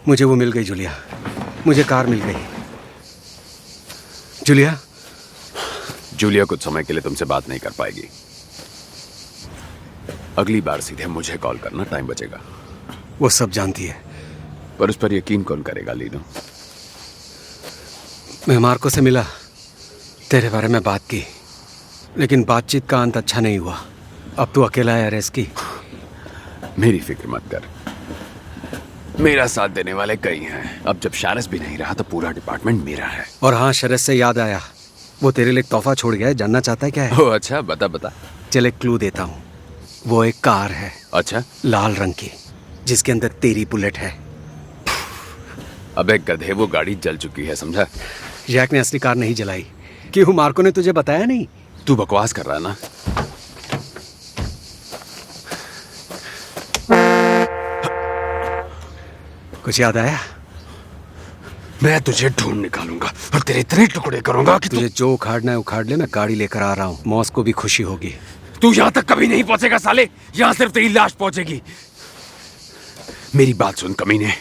मुझे वो मिल गई जूलिया, मुझे कार मिल गई। जूलिया, जूलिया कुछ समय के लिए तुमसे बात नहीं कर पाएगी। अगली बार सीधे मुझे कॉल करना, टाइम बचेगा। वो सब जानती है। पर उस पर यकीन कौन करेगा लीनो? मैं मार्को से मिला, तेरे बारे में बात की, लेकिन बातचीत का अंत अच्छा नहीं हुआ। अब तू अकेला है अरेस्ट की। मेरी फिक्र मत कर, मेरा साथ देने वाले कई हैं। अब जब शारस भी नहीं रहा तो पूरा डिपार्टमेंट मेरा है। और हाँ, शरद से याद आया, वो तेरे लिए एक तोहफा छोड़ गया है। जानना चाहता है क्या है? ओह अच्छा, बता बता। चल एक क्लू देता हूँ। वो एक कार है। अच्छा? लाल रंग की, जिसके अंदर तेरी बुलेट है। अबे गधे, वो गाड़ी जल चुकी है, समझा? जैक ने असली कार नहीं जलाई। क्यों, मार्को ने तुझे बताया नहीं? तू बकवास कर रहा है ना? कुछ याद आया? मैं तुझे ढूंढ निकालूंगा और तेरे इतने टुकड़े करूंगा कि तुझे जो उखाड़ना है उखाड़ ले। मैं गाड़ी लेकर आ रहा हूँ। मॉस को भी खुशी होगी। तू यहाँ तक कभी नहीं पहुंचेगा साले। यहाँ सिर्फ तेरी लाश पहुंचेगी। मेरी बात सुन कमीने,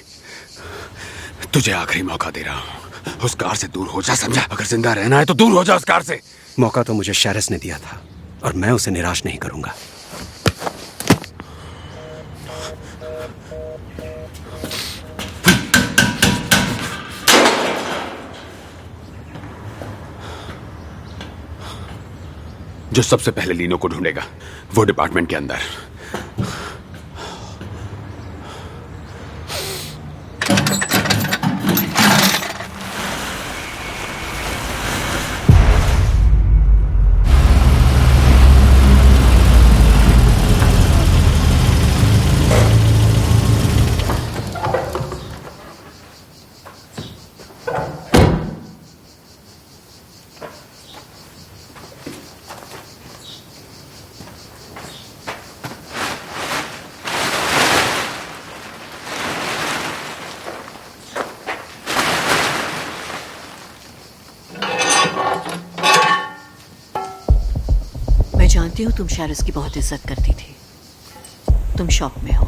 तुझे आखिरी मौका दे रहा हूँ। उस कार से दूर हो जा, समझा? अगर जिंदा रहना है तो दूर हो जा उस कार से। मौका तो मुझे शैरस ने दिया था और मैं उसे निराश नहीं करूंगा। जो सबसे पहले लीनो को ढूंढेगा वो डिपार्टमेंट के अंदर। जानती हूँ तुम शैरस की बहुत इज्जत करती थी। तुम शौक में हो।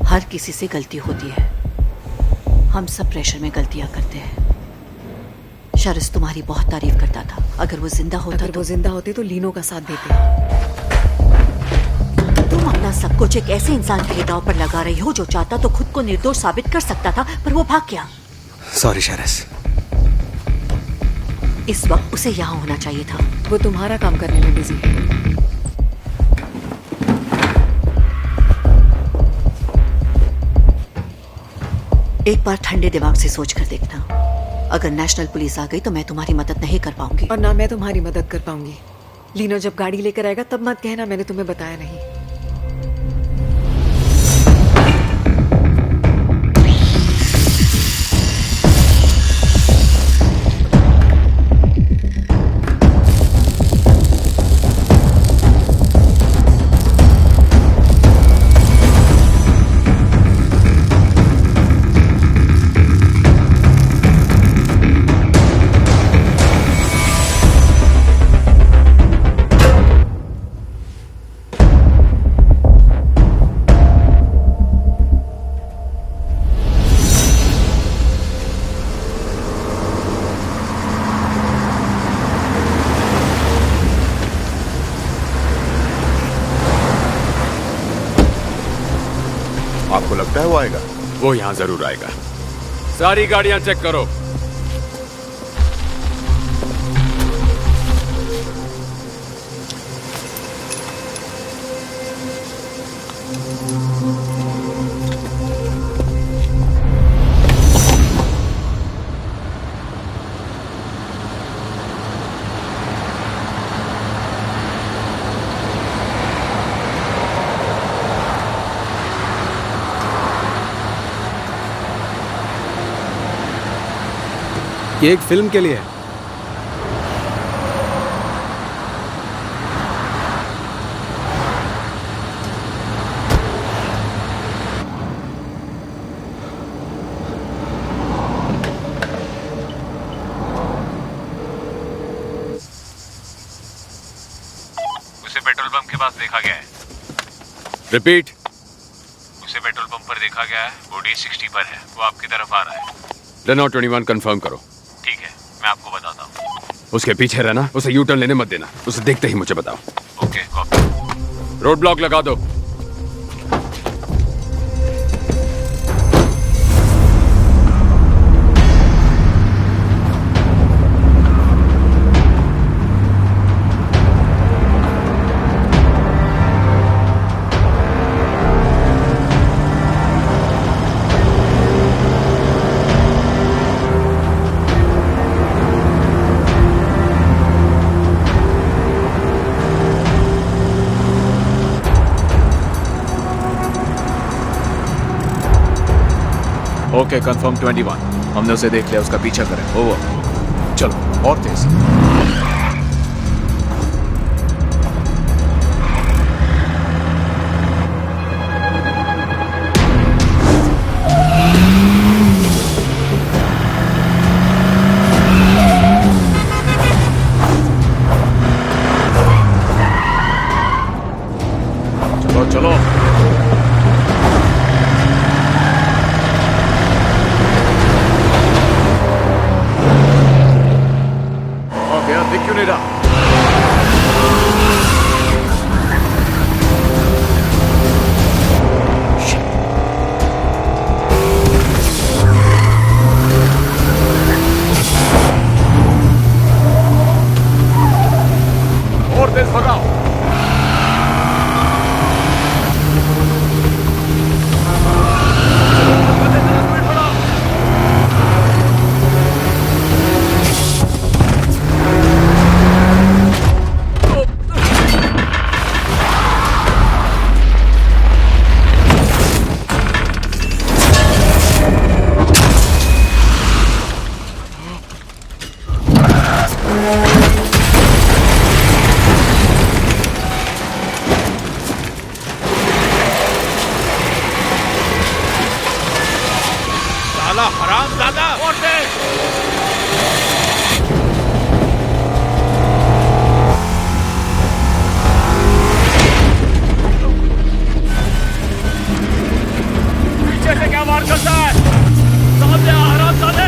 हर किसी से गलती होती है। हम सब प्रेशर में गलतियां करते हैं। शैरस तुम्हारी बहुत तारीफ करता था। अगर वो जिंदा होते तो लीनो का साथ देते। तुम अपना सब कुछ एक ऐसे इंसान के लिए दांव पर लगा रही हो जो चाहता तो खुद को निर्दोष साबित कर सकता था, पर वो भाग गया। सॉरी शैरस। इस वक्त उसे यहाँ होना चाहिए था। वो तुम्हारा काम करने में बिजी है। एक बार ठंडे दिमाग से सोच कर देखना। अगर नेशनल पुलिस आ गई तो मैं तुम्हारी मदद नहीं कर पाऊंगी। और ना मैं तुम्हारी मदद कर पाऊंगी। लीनो जब गाड़ी लेकर आएगा तब मत कहना मैंने तुम्हें बताया नहीं। आपको लगता है वो आएगा? वो यहाँ जरूर आएगा। सारी गाड़ियां चेक करो। ये एक फिल्म के लिए है। उसे पेट्रोल पंप के पास देखा गया है। रिपीट। उसे पेट्रोल पंप पर देखा देखा गया है, बॉडी 60 पर है, वो आपकी तरफ आ रहा है। लेनो 21 कंफर्म करो। ठीक है, मैं आपको बताता हूँ। उसके पीछे रहना, उसे यू टर्न लेने मत देना, उसे देखते ही मुझे बताओ। Okay, copy. रोड ब्लॉक लगा दो। Okay, confirm 21। हमने उसे देख लिया, उसका पीछा करें। ओवर। चलो और तेज। चलो चलो। गया, दिख क्यों नहीं रहा? और तेज भगाओ। साला हराम ज्यादा और तेज। पीछे से क्या वार करता है? सामने आ हराम ज्यादा।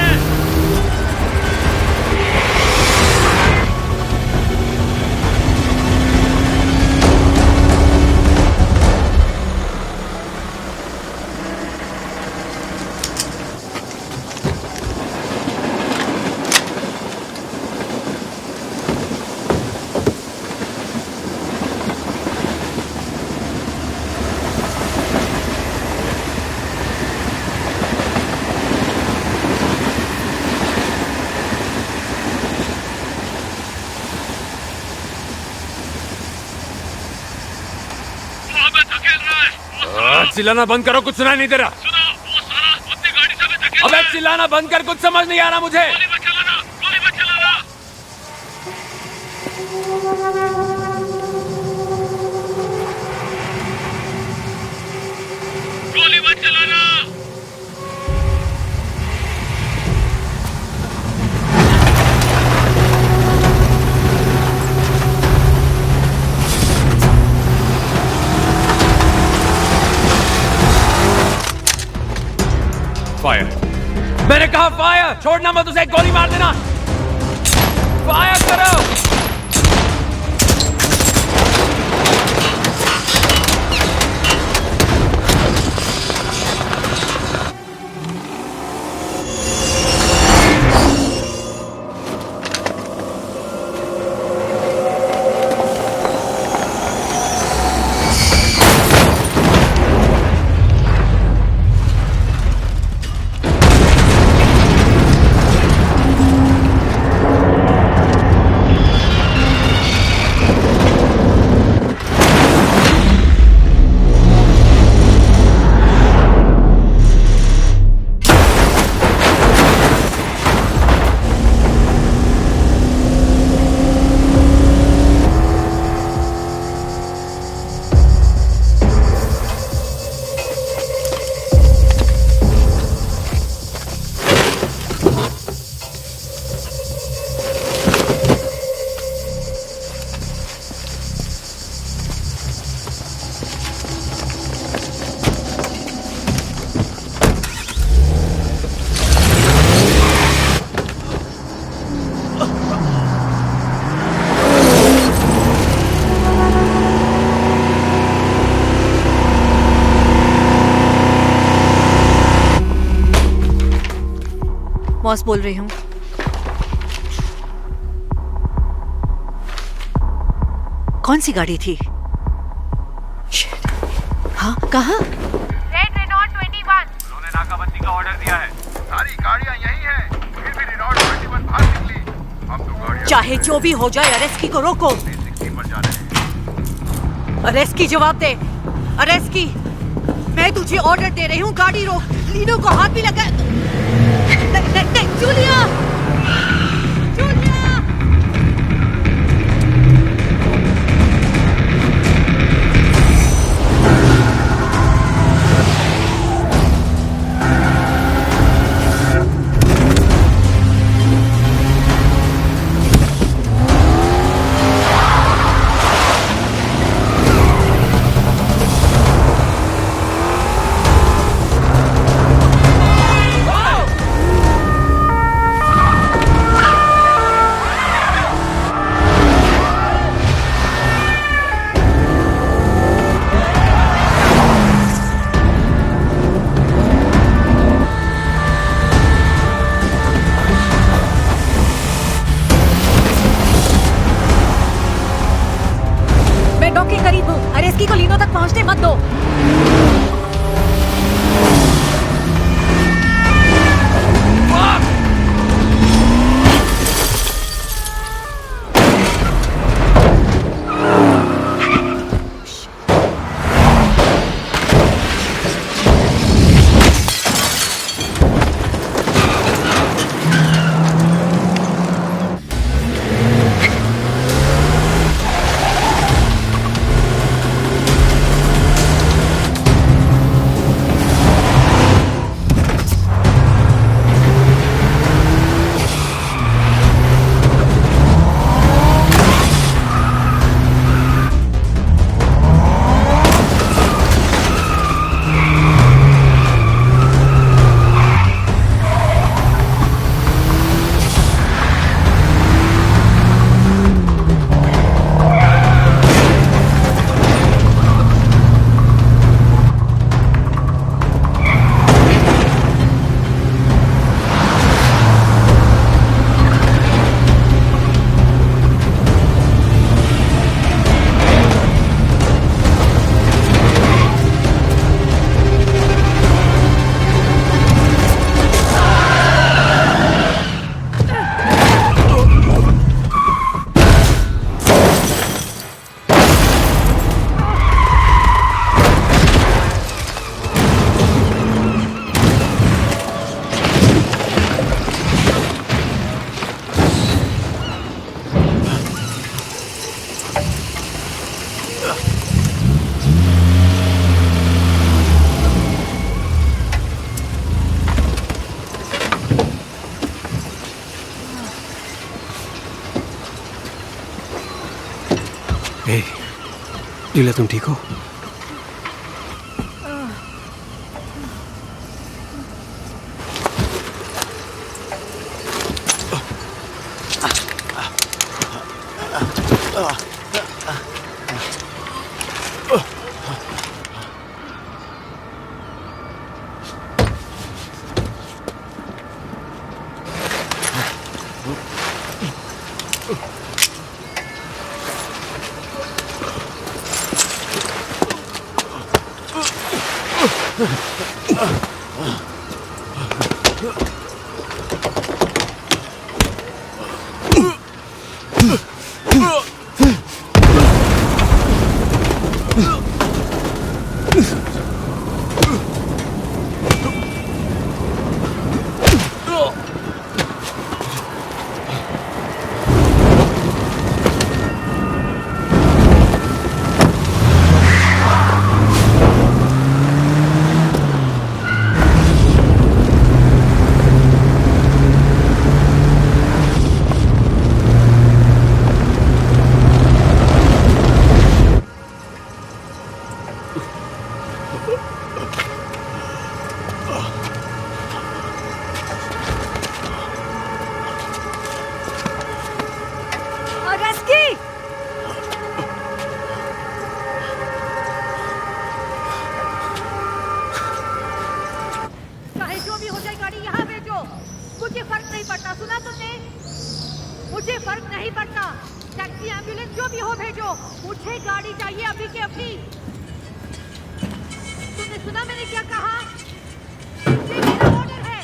चिल्लाना बंद करो, कुछ सुनाई नहीं दे रहा। अबे चिल्लाना बंद कर, कुछ समझ नहीं आ रहा मुझे। गोली मत चलाना। फायर। मैंने कहा फायर, छोड़ना मत उसे, गोली मार देना। फायर करो। बॉस बोल रही हूँ। कौन सी गाड़ी थी? Shit. हाँ, कहाँ? Red Renault 21। उन्होंने नाकाबंदी का ऑर्डर दिया है। सारी गाड़ियां यही हैं। फिर भी रेनॉल्ट 21 बाहर निकली। हम तो गाड़ियां चाहे जो भी हो जाए, अरेस्की को रोको। 60 पर जा रहे हैं। अरेस्की जवाब दे। अरेस्की, मैं तुझे ऑर्डर दे रही हूँ, गाड़ी रोक। लीनो को हाथ भी लगा। नहीं, जूलिया! जूलिया! अरेस्की को लीनो तक पहुंचने मत दो। लीला, तुम ठीक हो? मुझे फर्क नहीं पड़ता, सुना तुमने? मुझे फर्क नहीं पड़ता। टैक्सी एम्बुलेंस जो भी हो भेजो, मुझे गाड़ी चाहिए अभी के अभी। तुमने सुना मैंने क्या कहा? ये मेरा ऑर्डर है।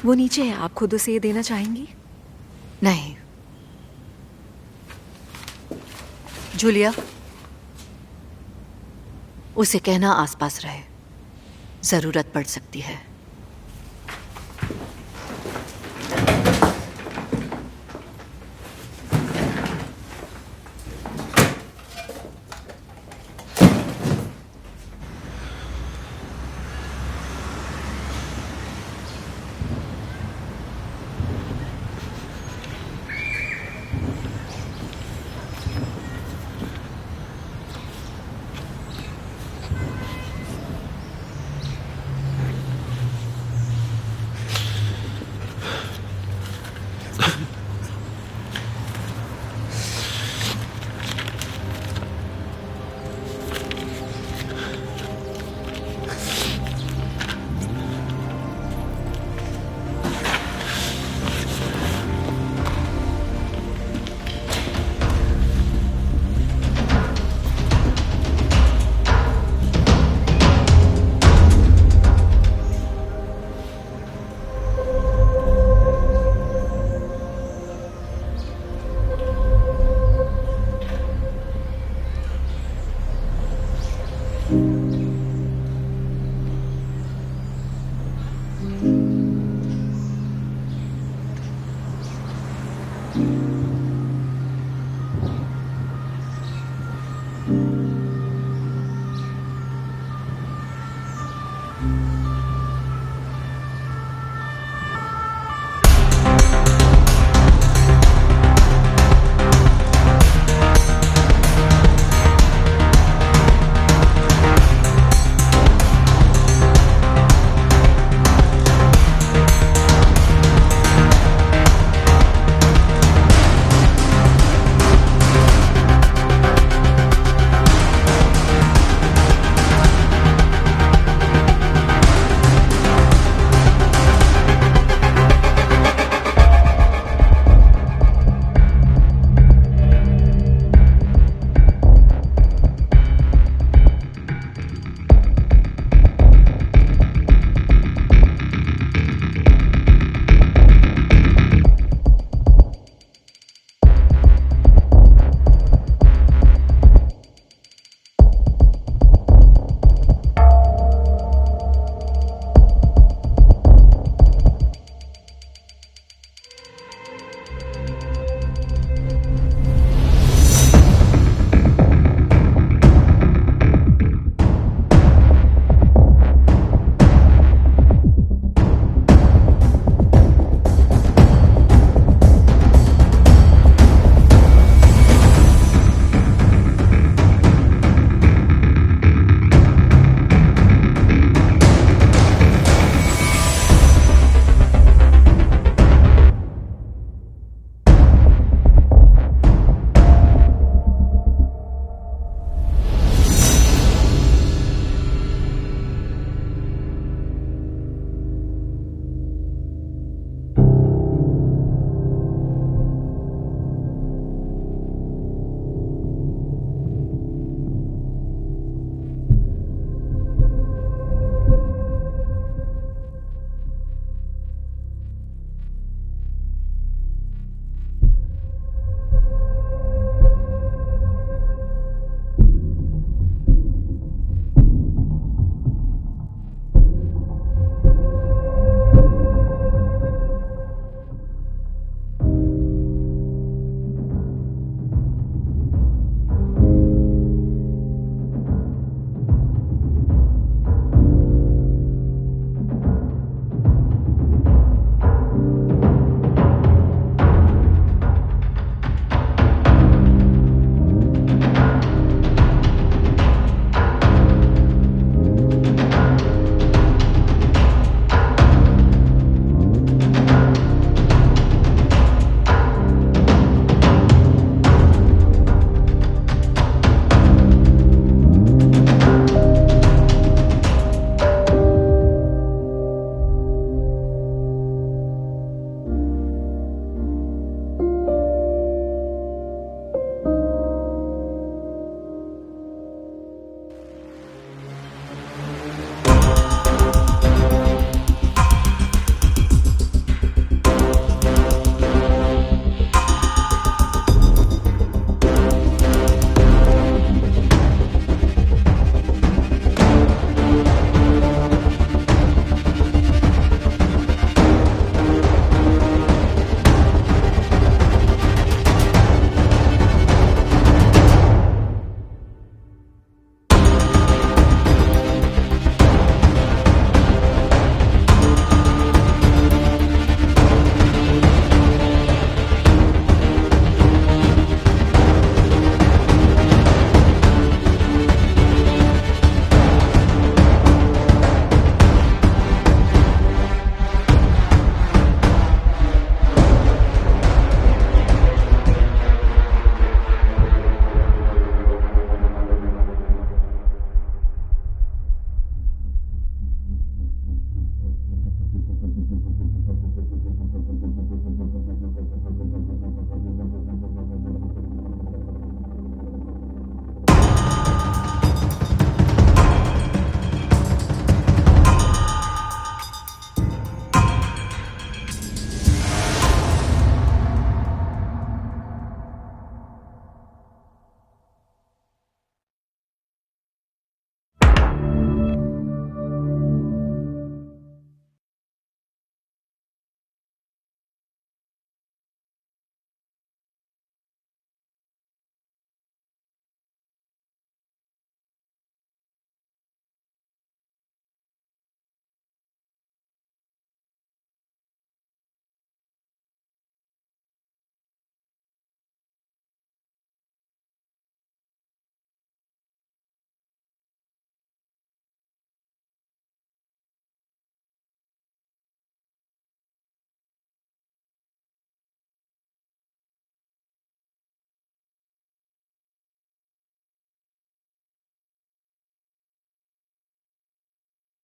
वो नीचे है, आप खुद उसे ये देना चाहेंगी? नहीं। जूलिया, उसे कहना आसपास रहे, जरूरत पड़ सकती है।